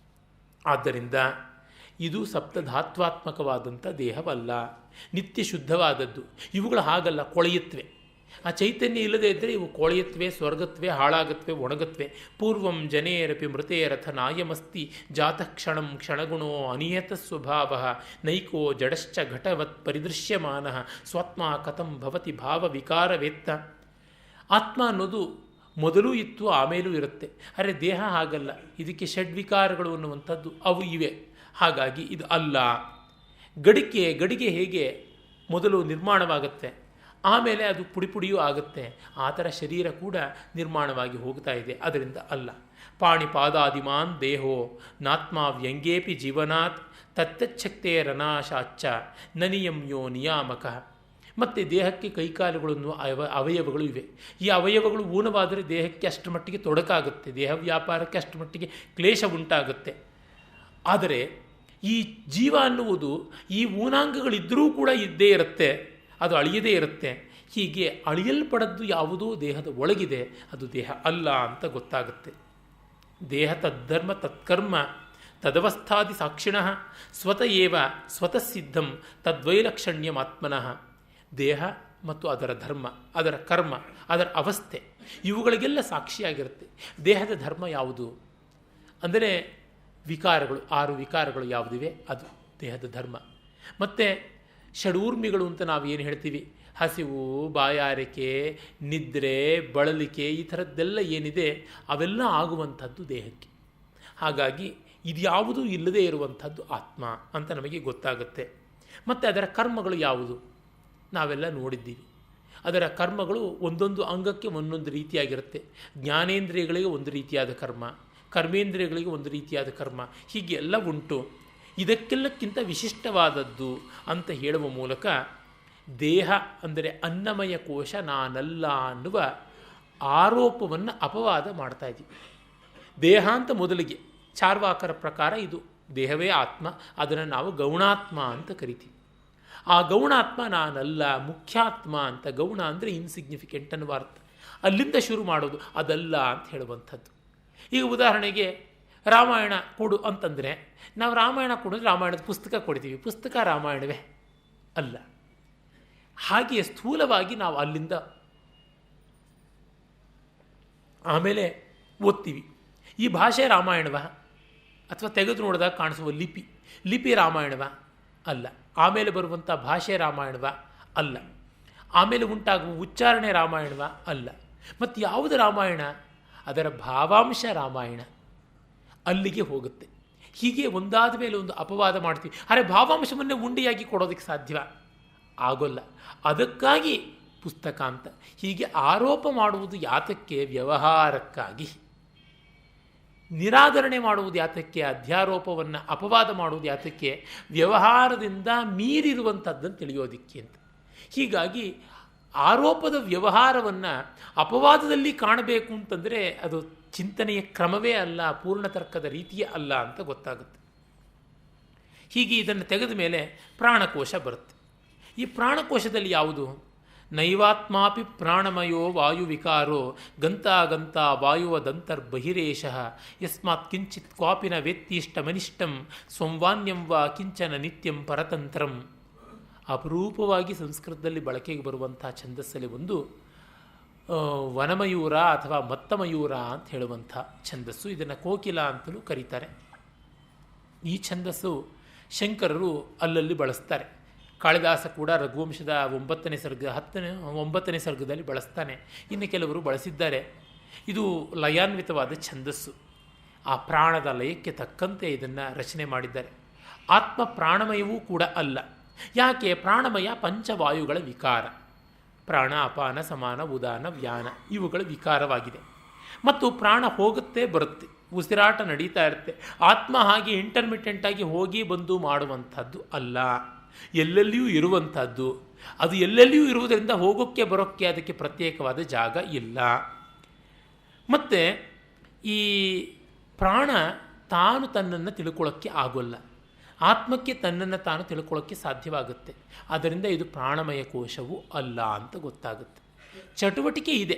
ಆದ್ದರಿಂದ ಇದು ಸಪ್ತಧಾತ್ವಾತ್ಮಕವಾದಂಥ ದೇಹವಲ್ಲ, ನಿತ್ಯ ಶುದ್ಧವಾದದ್ದು. ಇವುಗಳು ಹಾಗಲ್ಲ, ಕೊಳೆಯುತ್ತವೆ. ಆ ಚೈತನ್ಯ ಇಲ್ಲದೇ ಇದ್ದರೆ ಇವು ಕೊಳೆಯುತ್ತವೆ, ಸ್ವರ್ಗತ್ವೆ, ಹಾಳಾಗತ್ವೆ, ಒಣಗತ್ವೆ. ಪೂರ್ವಂ ಜನೇರಪಿ ಮೃತೇರಥ ನಾಯಮಸ್ತಿ ಜಾತಃ ಕ್ಷಣಂ ಕ್ಷಣಗುಣೋ ಅನಿಯತ ಸ್ವಭಾವ ನೈಕೋ ಜಡಶ್ಚ ಘಟವತ್ ಪರಿದೃಶ್ಯಮಾನ ಸ್ವಾತ್ಮ ಕಥಂ ಭವತಿ ಭಾವ ವಿಕಾರವೇತ್ತ. ಆತ್ಮ ಅನ್ನೋದು ಮೊದಲೂ ಇತ್ತು, ಆಮೇಲೂ ಇರುತ್ತೆ. ಆದರೆ ದೇಹ ಹಾಗಲ್ಲ. ಇದಕ್ಕೆ ಷಡ್ವಿಕಾರಗಳು ಅನ್ನುವಂಥದ್ದು ಅವು ಇವೆ. ಹಾಗಾಗಿ ಇದು ಅಲ್ಲ. ಗಡಿಗೆ ಹೇಗೆ ಮೊದಲು ನಿರ್ಮಾಣವಾಗುತ್ತೆ, ಆಮೇಲೆ ಅದು ಪುಡಿಯೂ ಆಗುತ್ತೆ, ಆ ಥರ ಶರೀರ ಕೂಡ ನಿರ್ಮಾಣವಾಗಿ ಹೋಗ್ತಾ ಇದೆ. ಅದರಿಂದ ಅಲ್ಲ. ಪಾಣಿಪಾದಾದಿಮಾನ್ ದೇಹೋ ನಾತ್ಮ ವ್ಯಂಗೇಪಿ ಜೀವನಾತ್ ತತ್ತಚ್ಛಕ್ತೇರನಾಶಾಚ್ಚ ನನಿಯಂಯೋ ನಿಯಾಮಕ. ಮತ್ತು ದೇಹಕ್ಕೆ ಕೈಕಾಲುಗಳನ್ನು ಅವಯವಗಳು ಇವೆ. ಈ ಅವಯವಗಳು ಊನವಾದರೆ ದೇಹಕ್ಕೆ ಅಷ್ಟರ ಮಟ್ಟಿಗೆ ತೊಡಕಾಗುತ್ತೆ, ದೇಹ ವ್ಯಾಪಾರಕ್ಕೆ ಅಷ್ಟರ ಮಟ್ಟಿಗೆ ಕ್ಲೇಶ ಉಂಟಾಗುತ್ತೆ. ಆದರೆ ಈ ಜೀವ ಅನ್ನುವುದು ಈ ಊನಾಂಗಗಳಿದ್ದರೂ ಕೂಡ ಇದ್ದೇ ಇರುತ್ತೆ, ಅದು ಅಳಿಯದೇ ಇರುತ್ತೆ. ಹೀಗೆ ಅಳಿಯಲ್ಪಡದ್ದು ಯಾವುದೋ ದೇಹದ ಒಳಗಿದೆ, ಅದು ದೇಹ ಅಲ್ಲ ಅಂತ ಗೊತ್ತಾಗುತ್ತೆ. ದೇಹ ತದ್ಧರ್ಮ ತತ್ಕರ್ಮ ತದವಸ್ಥಾದಿ ಸಾಕ್ಷಿಣಃ ಸ್ವತಃ ಏವ ಸ್ವತಃ ಸಿದ್ಧಂ ತದ್ವೈಲಕ್ಷಣ್ಯಮಾತ್ಮನಃ. ದೇಹ ಮತ್ತು ಅದರ ಧರ್ಮ, ಅದರ ಕರ್ಮ, ಅದರ ಅವಸ್ಥೆ ಇವುಗಳಿಗೆಲ್ಲ ಸಾಕ್ಷಿಯಾಗಿರುತ್ತೆ. ದೇಹದ ಧರ್ಮ ಯಾವುದು ಅಂದರೆ ವಿಕಾರಗಳು, 6 ವಿಕಾರಗಳು ಯಾವುದಿವೆ ಅದು ದೇಹದ ಧರ್ಮ. ಮತ್ತು ಷಡೂರ್ಮಿಗಳು ಅಂತ ನಾವು ಏನು ಹೇಳ್ತೀವಿ, ಹಸಿವು, ಬಾಯಾರಿಕೆ, ನಿದ್ರೆ, ಬಳಲಿಕೆ, ಈ ಥರದ್ದೆಲ್ಲ ಏನಿದೆ ಅವೆಲ್ಲ ಆಗುವಂಥದ್ದು ದೇಹಕ್ಕೆ. ಹಾಗಾಗಿ ಇದ್ಯಾವುದೂ ಇಲ್ಲದೇ ಇರುವಂಥದ್ದು ಆತ್ಮ ಅಂತ ನಮಗೆ ಗೊತ್ತಾಗುತ್ತೆ. ಮತ್ತು ಅದರ ಕರ್ಮಗಳು ಯಾವುದು ನಾವೆಲ್ಲ ನೋಡಿದ್ದೀವಿ. ಅದರ ಕರ್ಮಗಳು ಒಂದೊಂದು ಅಂಗಕ್ಕೆ ಒಂದೊಂದು ರೀತಿಯಾಗಿರುತ್ತೆ. ಜ್ಞಾನೇಂದ್ರಿಯಗಳಿಗೆ ಒಂದು ರೀತಿಯಾದ ಕರ್ಮ, ಕರ್ಮೇಂದ್ರಿಯಗಳಿಗೆ ಒಂದು ರೀತಿಯಾದ ಕರ್ಮ, ಹೀಗೆ ಎಲ್ಲ ಉಂಟು. ಇದಕ್ಕೆಲ್ಲಕ್ಕಿಂತ ವಿಶಿಷ್ಟವಾದದ್ದು ಅಂತ ಹೇಳುವ ಮೂಲಕ ದೇಹ ಅಂದರೆ ಅನ್ನಮಯ ಕೋಶ ನಾನಲ್ಲ ಅನ್ನುವ ಆರೋಪವನ್ನು ಅಪವಾದ ಮಾಡ್ತಾ ಇದ್ದೀವಿ. ದೇಹ ಅಂತ ಮೊದಲಿಗೆ ಚಾರ್ವಾಕರ ಪ್ರಕಾರ ಇದು ದೇಹವೇ ಆತ್ಮ, ಅದನ್ನು ನಾವು ಗೌಣಾತ್ಮ ಅಂತ ಕರಿತೀವಿ. ಆ ಗೌಣಾತ್ಮ ನಾನಲ್ಲ, ಮುಖ್ಯಾತ್ಮ ಅಂತ. ಗೌಣ ಅಂದರೆ ಇನ್ಸಿಗ್ನಿಫಿಕೆಂಟ್ ಅನ್ನುವ ಅರ್ಥ. ಅಲ್ಲಿಂದ ಶುರು ಮಾಡೋದು, ಅದಲ್ಲ ಅಂತ ಹೇಳುವಂಥದ್ದು. ಈಗ ಉದಾಹರಣೆಗೆ ರಾಮಾಯಣ ಕೊಡು ಅಂತಂದರೆ ನಾವು ರಾಮಾಯಣ ಕೊಡಿದ್ರೆ ರಾಮಾಯಣದ ಪುಸ್ತಕ ಕೊಡ್ತೀವಿ, ಪುಸ್ತಕ ರಾಮಾಯಣವೇ ಅಲ್ಲ. ಹಾಗೆಯೇ ಸ್ಥೂಲವಾಗಿ ನಾವು ಅಲ್ಲಿಂದ ಆಮೇಲೆ ಓದ್ತೀವಿ. ಈ ಭಾಷೆ ರಾಮಾಯಣವ ಅಥವಾ ತೆಗೆದು ನೋಡಿದಾಗ ಕಾಣಿಸುವ ಲಿಪಿ ರಾಮಾಯಣವ ಅಲ್ಲ. ಆಮೇಲೆ ಬರುವಂಥ ಭಾಷೆ ರಾಮಾಯಣವ ಅಲ್ಲ. ಆಮೇಲೆ ಉಂಟಾಗುವ ಉಚ್ಚಾರಣೆ ರಾಮಾಯಣವ ಅಲ್ಲ. ಮತ್ತು ಯಾವುದು ರಾಮಾಯಣ? ಅದರ ಭಾವಾಂಶ ರಾಮಾಯಣ. ಅಲ್ಲಿಗೆ ಹೋಗುತ್ತೆ. ಹೀಗೆ ಒಂದಾದ ಮೇಲೆ ಒಂದು ಅಪವಾದ ಮಾಡ್ತೀವಿ. ಆದರೆ ಭಾವಾಂಶವನ್ನೇ ಉಂಡಿಯಾಗಿ ಕೊಡೋದಕ್ಕೆ ಸಾಧ್ಯವ? ಆಗೋಲ್ಲ. ಅದಕ್ಕಾಗಿ ಪುಸ್ತಕ ಅಂತ. ಹೀಗೆ ಆರೋಪ ಮಾಡುವುದು ಯಾತಕ್ಕೆ? ವ್ಯವಹಾರಕ್ಕಾಗಿ. ನಿರಾಕರಣೆ ಮಾಡುವುದು ಯಾತಕ್ಕೆ? ಅಧ್ಯಾರೋಪವನ್ನು ಅಪವಾದ ಮಾಡುವುದು ಯಾತಕ್ಕೆ? ವ್ಯವಹಾರದಿಂದ ಮೀರಿರುವಂಥದ್ದನ್ನು ತಿಳಿಯೋದಿಕ್ಕೆ ಅಂತ. ಹೀಗಾಗಿ ಆರೋಪದ ವ್ಯವಹಾರವನ್ನು ಅಪವಾದದಲ್ಲಿ ಕಾಣಬೇಕು ಅಂತಂದರೆ ಅದು ಚಿಂತನೆಯ ಕ್ರಮವೇ ಅಲ್ಲ, ಪೂರ್ಣತರ್ಕದ ರೀತಿಯೇ ಅಲ್ಲ ಅಂತ ಗೊತ್ತಾಗುತ್ತೆ. ಹೀಗೆ ಇದನ್ನು ತೆಗೆದ ಮೇಲೆ ಪ್ರಾಣಕೋಶ ಬರುತ್ತೆ. ಈ ಪ್ರಾಣಕೋಶದಲ್ಲಿ ಯಾವುದು? ನೈವಾತ್ಮಾಪಿ ಪ್ರಾಣಮಯೋ ವಾಯುವಿಕಾರೋ ಗಂತಾಗಂತ ವಾಯುವದಂತರ್ಬಹಿರೇಶಃ ಯಸ್ಮಾತ್ ಕಿಂಚಿತ್ ಕ್ವಾಪಿನ ವೇತ್ತೀಷ್ಟಮನಿಷ್ಟಂ ಸಂವಾನ್ಯಂ ವಾ ಕಿಂಚನ ನಿತ್ಯಂ ಪರತಂತ್ರಂ. ಅಪರೂಪವಾಗಿ ಸಂಸ್ಕೃತದಲ್ಲಿ ಬಳಕೆಗೆ ಬರುವಂಥ ಛಂದಸ್ಸಲ್ಲಿ ಒಂದು ವನಮಯೂರ ಅಥವಾ ಮತ್ತಮಯೂರ ಅಂತ ಹೇಳುವಂಥ ಛಂದಸ್ಸು. ಇದನ್ನು ಕೋಕಿಲ ಅಂತಲೂ ಕರೀತಾರೆ. ಈ ಛಂದಸ್ಸು ಶಂಕರರು ಅಲ್ಲಲ್ಲಿ ಬಳಸ್ತಾರೆ. ಕಾಳಿದಾಸ ಕೂಡ ರಘುವಂಶದ 9ನೇ ಸರ್ಗದಲ್ಲಿ ಬಳಸ್ತಾನೆ. ಇನ್ನು ಕೆಲವರು ಬಳಸಿದ್ದಾರೆ. ಇದು ಲಯಾನ್ವಿತವಾದ ಛಂದಸ್ಸು. ಆ ಪ್ರಾಣದ ಲಯಕ್ಕೆ ತಕ್ಕಂತೆ ಇದನ್ನು ರಚನೆ ಮಾಡಿದ್ದಾರೆ. ಆತ್ಮ ಪ್ರಾಣಮಯವೂ ಕೂಡ ಅಲ್ಲ. ಯಾಕೆ? ಪ್ರಾಣಮಯ ಪಂಚವಾಯುಗಳ ವಿಕಾರ. ಪ್ರಾಣ, ಅಪಾನ, ಸಮಾನ, ಉದಾನ, ವ್ಯಾನ ಇವುಗಳ ವಿಕಾರವಾಗಿದೆ. ಮತ್ತು ಪ್ರಾಣ ಹೋಗುತ್ತೆ ಬರುತ್ತೆ, ಉಸಿರಾಟ ನಡೀತಾ ಇರುತ್ತೆ. ಆತ್ಮ ಹಾಗೆ ಇಂಟರ್ಮಿಟೆಂಟಾಗಿ ಹೋಗಿ ಬಂದು ಮಾಡುವಂಥದ್ದು ಅಲ್ಲ, ಎಲ್ಲೆಲ್ಲಿಯೂ ಇರುವಂಥದ್ದು. ಅದು ಎಲ್ಲೆಲ್ಲಿಯೂ ಇರುವುದರಿಂದ ಹೋಗೋಕ್ಕೆ ಬರೋಕ್ಕೆ ಅದಕ್ಕೆ ಪ್ರತ್ಯೇಕವಾದ ಜಾಗ ಇಲ್ಲ. ಮತ್ತು ಈ ಪ್ರಾಣ ತಾನು ತನ್ನನ್ನು ತಿಳ್ಕೊಳ್ಳೋಕ್ಕೆ ಆಗೋಲ್ಲ, ಆತ್ಮಕ್ಕೆ ತನ್ನನ್ನು ತಾನು ತಿಳ್ಕೊಳ್ಳೋಕ್ಕೆ ಸಾಧ್ಯವಾಗುತ್ತೆ. ಆದ್ದರಿಂದ ಇದು ಪ್ರಾಣಮಯ ಕೋಶವೂ ಅಲ್ಲ ಅಂತ ಗೊತ್ತಾಗುತ್ತೆ. ಚಟುವಟಿಕೆ ಇದೆ,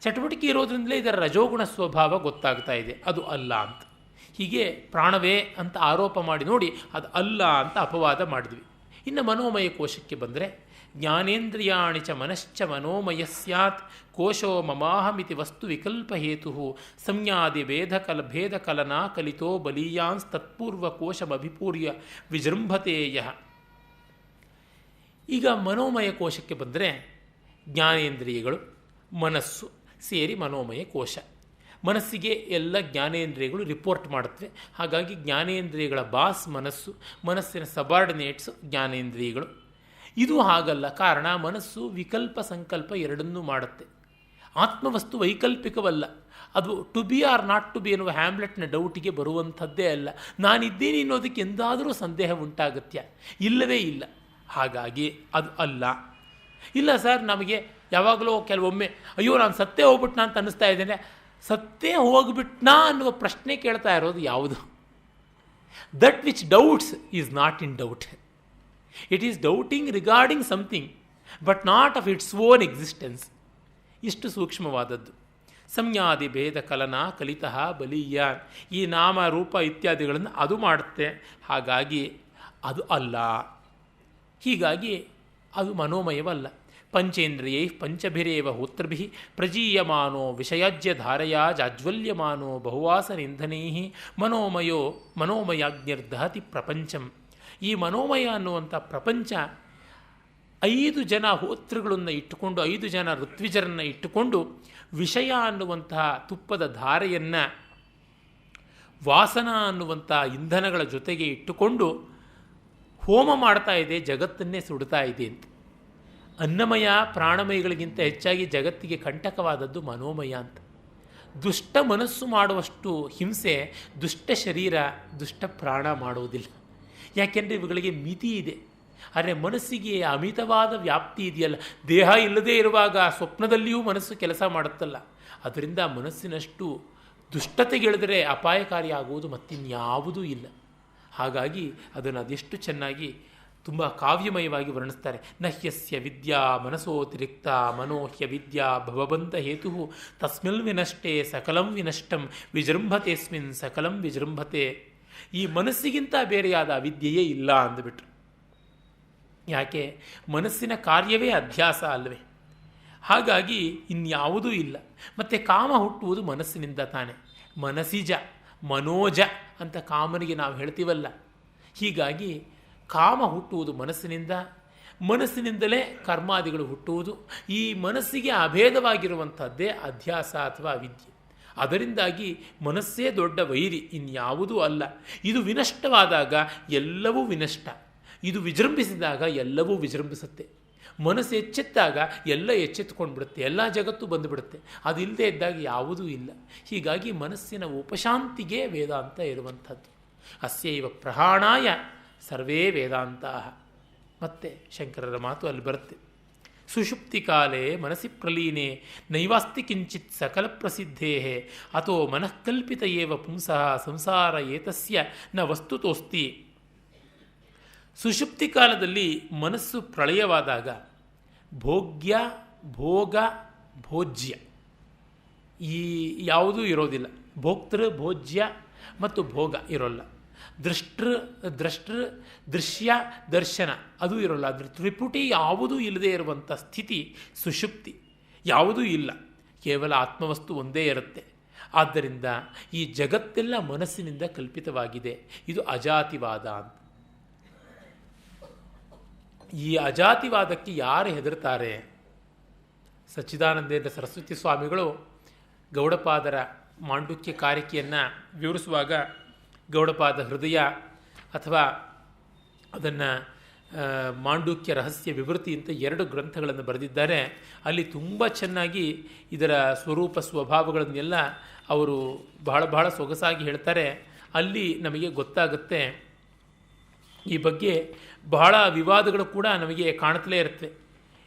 ಚಟುವಟಿಕೆ ಇರೋದ್ರಿಂದಲೇ ಇದರ ರಜೋಗುಣ ಸ್ವಭಾವ ಗೊತ್ತಾಗ್ತಾ ಇದೆ, ಅದು ಅಲ್ಲ ಅಂತ. ಹೀಗೆ ಪ್ರಾಣವೇ ಅಂತ ಆರೋಪ ಮಾಡಿ ನೋಡಿ, ಅದು ಅಲ್ಲ ಅಂತ ಅಪವಾದ ಮಾಡಿದ್ವಿ. ಇನ್ನು ಮನೋಮಯ ಕೋಶಕ್ಕೆ ಬಂದರೆ, ಜ್ಞಾನೇಂದ್ರಿಯಾಣಿ ಚ ಮನಶ್ಚ ಮನೋಮಯ ಸ್ಯಾತ್ ಕೋಶೋ ಮಮಾಹಮಿತಿ ವಸ್ತು ವಿಕಲ್ಪಹೇತು ಸಂಜ್ಞಾದಿ ಭೇದಕಲನಾ ಕಲಿತೋ ಬಲೀಯಾನ್ಸ್ ತತ್ಪೂರ್ವ ಕೋಶಮಭಿಪೂರ್ಯ ವಿಜೃಂಭತೆಯ. ಈಗ ಮನೋಮಯ ಕೋಶಕ್ಕೆ ಬಂದರೆ ಜ್ಞಾನೇಂದ್ರಿಯಗಳು, ಮನಸ್ಸು ಸೇರಿ ಮನೋಮಯ ಕೋಶ. ಮನಸ್ಸಿಗೆ ಎಲ್ಲ ಜ್ಞಾನೇಂದ್ರಿಯಗಳು ರಿಪೋರ್ಟ್ ಮಾಡುತ್ತವೆ. ಹಾಗಾಗಿ ಜ್ಞಾನೇಂದ್ರಿಯಗಳ ಬಾಸ್ ಮನಸ್ಸು, ಮನಸ್ಸಿನ ಸಬಾರ್ಡಿನೇಟ್ಸ್ ಜ್ಞಾನೇಂದ್ರಿಯಗಳು. ಇದು ಹಾಗಲ್ಲ. ಕಾರಣ, ಮನಸ್ಸು ವಿಕಲ್ಪ ಸಂಕಲ್ಪ ಎರಡನ್ನೂ ಮಾಡುತ್ತೆ. ಆತ್ಮವಸ್ತು ವೈಕಲ್ಪಿಕವಲ್ಲ. ಅದು to be or not to be ಎನ್ನುವ ಹ್ಯಾಮ್ಲೆಟ್ನ ಡೌಟಿಗೆ ಬರುವಂಥದ್ದೇ ಅಲ್ಲ. ನಾನಿದ್ದೀನಿ ಅನ್ನೋದಕ್ಕೆ ಎಂದಾದರೂ ಸಂದೇಹ ಉಂಟಾಗತ್ಯ? ಇಲ್ಲವೇ ಇಲ್ಲ. ಹಾಗಾಗಿ ಅದು ಅಲ್ಲ. ಇಲ್ಲ ಸರ್, ನಮಗೆ ಯಾವಾಗಲೂ ಕೆಲವೊಮ್ಮೆ ಅಯ್ಯೋ ನಾನು ಸತ್ತೇ ಹೋಗ್ಬಿಟ್ನಾ ಅಂತ ಅನ್ನಿಸ್ತಾ ಇದ್ದೇನೆ. ಸತ್ತೇ ಹೋಗ್ಬಿಟ್ನಾ ಅನ್ನುವ ಪ್ರಶ್ನೆ ಕೇಳ್ತಾ ಇರೋದು ಯಾವುದು? That which doubts is not in doubt. It is doubting regarding something but not of its own existence. ಇಷ್ಟು ಸೂಕ್ಷ್ಮವಾದದ್ದು. ಸಂಜ್ಞಾದಿ ಭೇದ ಕಲನಾ ಕಲಿತಃ ಬಲೀಯಾನ್. ಈ ನಾಮ ರೂಪ ಇತ್ಯಾದಿಗಳನ್ನು ಅದು ಮಾಡುತ್ತೆ. ಹಾಗಾಗಿ ಅದು ಅಲ್ಲ. ಹೀಗಾಗಿ ಅದು ಮನೋಮಯವಲ್ಲ. ಪಂಚೇಂದ್ರಿಯೈ ಪಂಚಭಿರೇವ ಹೋತ್ರಭಿ ಪ್ರಜೀಯಮಾನೋ ವಿಷಯಾಜ್ಯ ಧಾರಯಾ ಜಾಜ್ವಲ್ಯಮಾನೋ ಬಹುವಾಸನಿಂಧನೈ ಮನೋಮಯಾಗ್ನಿರ್ದಹತಿ ಪ್ರಪಂಚಂ. ಈ ಮನೋಮಯ ಅನ್ನುವಂಥ ಪ್ರಪಂಚ 5 ಜನ ಹೋತೃಗಳನ್ನು ಇಟ್ಟುಕೊಂಡು, 5 ಜನ ಋತ್ವಿಜರನ್ನು ಇಟ್ಟುಕೊಂಡು ವಿಷಯ ಅನ್ನುವಂತಹ ತುಪ್ಪದ ಧಾರೆಯನ್ನು ವಾಸನ ಅನ್ನುವಂಥ ಇಂಧನಗಳ ಜೊತೆಗೆ ಇಟ್ಟುಕೊಂಡು ಹೋಮ ಮಾಡ್ತಾ ಇದೆ, ಜಗತ್ತನ್ನೇ ಸುಡ್ತಾ ಇದೆ ಅಂತ. ಅನ್ನಮಯ ಪ್ರಾಣಮಯಗಳಿಗಿಂತ ಹೆಚ್ಚಾಗಿ ಜಗತ್ತಿಗೆ ಕಂಟಕವಾದದ್ದು ಮನೋಮಯ ಅಂತ. ದುಷ್ಟ ಮನಸ್ಸು ಮಾಡುವಷ್ಟು ಹಿಂಸೆ ದುಷ್ಟ ಶರೀರ, ದುಷ್ಟ ಪ್ರಾಣ ಮಾಡುವುದಿಲ್ಲ. ಯಾಕೆಂದರೆ ಇವುಗಳಿಗೆ ಮಿತಿ ಇದೆ. ಆದರೆ ಮನಸ್ಸಿಗೆ ಅಮಿತವಾದ ವ್ಯಾಪ್ತಿ ಇದೆಯಲ್ಲ. ದೇಹ ಇಲ್ಲದೇ ಇರುವಾಗ ಸ್ವಪ್ನದಲ್ಲಿಯೂ ಮನಸ್ಸು ಕೆಲಸ ಮಾಡುತ್ತಲ್ಲ. ಅದರಿಂದ ಮನಸ್ಸಿನಷ್ಟು ದುಷ್ಟತೆಗಿಳಿದರೆ ಅಪಾಯಕಾರಿ ಆಗುವುದು ಮತ್ತಿನ್ಯಾವುದೂ ಇಲ್ಲ. ಹಾಗಾಗಿ ಅದನ್ನು ಅದೆಷ್ಟು ಚೆನ್ನಾಗಿ ತುಂಬ ಕಾವ್ಯಮಯವಾಗಿ ವರ್ಣಿಸ್ತಾರೆ. ನಹ್ಯಸ್ಯ ವಿದ್ಯಾ ಮನಸೋತಿರಿಕ್ತ ಮನೋಹ್ಯ ವಿದ್ಯಾ ಭವಬಂಧ ಹೇತು ತಸ್ಮಿನ್ ವಿನಷ್ಟೇ ಸಕಲಂ ವಿನಷ್ಟಂ ವಿಜೃಂಭತೆಸ್ಮಿನ್ ಸಕಲಂ ವಿಜೃಂಭತೆ. ಈ ಮನಸ್ಸಿಗಿಂತ ಬೇರೆಯಾದ ಅವಿದ್ಯೆಯೇ ಇಲ್ಲ ಅಂದುಬಿಟ್ರು. ಯಾಕೆ? ಮನಸ್ಸಿನ ಕಾರ್ಯವೇ ಅಧ್ಯಾಸ ಅಲ್ಲವೇ? ಹಾಗಾಗಿ ಇನ್ಯಾವುದೂ ಇಲ್ಲ. ಮತ್ತು ಕಾಮ ಹುಟ್ಟುವುದು ಮನಸ್ಸಿನಿಂದ ತಾನೆ. ಮನಸಿಜ ಮನೋಜ ಅಂತ ಕಾಮನಿಗೆ ನಾವು ಹೇಳ್ತೀವಲ್ಲ. ಹೀಗಾಗಿ ಕಾಮ ಹುಟ್ಟುವುದು ಮನಸ್ಸಿನಿಂದ, ಮನಸ್ಸಿನಿಂದಲೇ ಕರ್ಮಾದಿಗಳು ಹುಟ್ಟುವುದು. ಈ ಮನಸ್ಸಿಗೆ ಅಭೇದವಾಗಿರುವಂಥದ್ದೇ ಅಧ್ಯಾಸ ಅಥವಾ ಅವಿದ್ಯೆ. ಅದರಿಂದಾಗಿ ಮನಸ್ಸೇ ದೊಡ್ಡ ವೈರಿ, ಇನ್ಯಾವುದೂ ಅಲ್ಲ. ಇದು ವಿನಷ್ಟವಾದಾಗ ಎಲ್ಲವೂ ವಿನಷ್ಟ, ಇದು ವಿಜೃಂಭಿಸಿದಾಗ ಎಲ್ಲವೂ ವಿಜೃಂಭಿಸುತ್ತೆ. ಮನಸ್ಸು ಎಚ್ಚೆತ್ತಾಗ ಎಲ್ಲ ಎಚ್ಚೆತ್ತುಕೊಂಡು ಬಿಡುತ್ತೆ, ಎಲ್ಲ ಜಗತ್ತು ಬಂದುಬಿಡುತ್ತೆ. ಅದು ಇಲ್ಲದೆ ಇದ್ದಾಗ ಯಾವುದೂ ಇಲ್ಲ. ಹೀಗಾಗಿ ಮನಸ್ಸಿನ ಉಪಶಾಂತಿಗೆ ವೇದಾಂತ ಇರುವಂಥದ್ದು. ಅಸ್ಯೈವ ಪ್ರಹಾಣಾಯ ಸರ್ವೇ ವೇದಾಂತ. ಮತ್ತೆ ಶಂಕರರ ಮಾತು ಅಲ್ಲಿ ಬರುತ್ತೆ. ಸುಷುಪ್ತಿ ಕಾಲೇ ಮನಸ್ಸಿ ಪ್ರಲೀನೆ ನೈವಾಸ್ತಿ ಕಿಂಚಿತ್ ಸಕಲ ಪ್ರಸಿದ್ಧೇ ಅಥೋ ಮನಃಕಲ್ಪಿತ ಏವ ಪುಂಸಃ ಸಂಸಾರ ಏತಸ್ಯ ನ ವಸ್ತುತೋಸ್ತಿ. ಸುಷುಪ್ತಿ ಕಾಲದಲ್ಲಿ ಮನಸ್ಸು ಪ್ರಳಯವಾದಾಗ ಭೋಗ್ಯ ಭೋಗ ಭೋಜ್ಯ ಈ ಯಾವುದೂ ಇರೋದಿಲ್ಲ. ಭೋಕ್ತೃ ಭೋಜ್ಯ ಮತ್ತು ಭೋಗ ಇರೋಲ್ಲ. ದ್ರಷ್ಟೃ ದೃಶ್ಯ ದರ್ಶನ ಅದು ಇರೋಲ್ಲ. ಅದ್ರ ತ್ರಿಪುಟಿ ಯಾವುದೂ ಇಲ್ಲದೆ ಇರುವಂಥ ಸ್ಥಿತಿ ಸುಷುಪ್ತಿ. ಯಾವುದೂ ಇಲ್ಲ, ಕೇವಲ ಆತ್ಮವಸ್ತು ಒಂದೇ ಇರುತ್ತೆ. ಆದ್ದರಿಂದ ಈ ಜಗತ್ತೆಲ್ಲ ಮನಸ್ಸಿನಿಂದ ಕಲ್ಪಿತವಾಗಿದೆ. ಇದು ಅಜಾತಿವಾದ ಅಂತ. ಈ ಅಜಾತಿವಾದಕ್ಕೆ ಯಾರು ಹೆದರ್ತಾರೆ? ಸಚ್ಚಿದಾನಂದೇಂದ್ರ ಸರಸ್ವತಿ ಸ್ವಾಮಿಗಳು ಗೌಡಪಾದರ ಮಾಂಡುಕ್ಯ ಕಾರಿಕೆಯನ್ನು ವಿವರಿಸುವಾಗ ಗೌಡಪಾದ ಹೃದಯ ಅಥವಾ ಅದನ್ನು ಮಾಂಡುಕ್ಯ ರಹಸ್ಯ ವಿವೃತಿ ಅಂತ 2 ಗ್ರಂಥಗಳನ್ನು ಬರೆದಿದ್ದಾರೆ. ಅಲ್ಲಿ ತುಂಬ ಚೆನ್ನಾಗಿ ಇದರ ಸ್ವರೂಪ ಸ್ವಭಾವಗಳನ್ನೆಲ್ಲ ಅವರು ಬಹಳ ಬಹಳ ಸೊಗಸಾಗಿ ಹೇಳ್ತಾರೆ. ಅಲ್ಲಿ ನಮಗೆ ಗೊತ್ತಾಗುತ್ತೆ ಈ ಬಗ್ಗೆ ಬಹಳ ವಿವಾದಗಳು ಕೂಡ ನಮಗೆ ಕಾಣುತ್ತಲೇ ಇರುತ್ತೆ.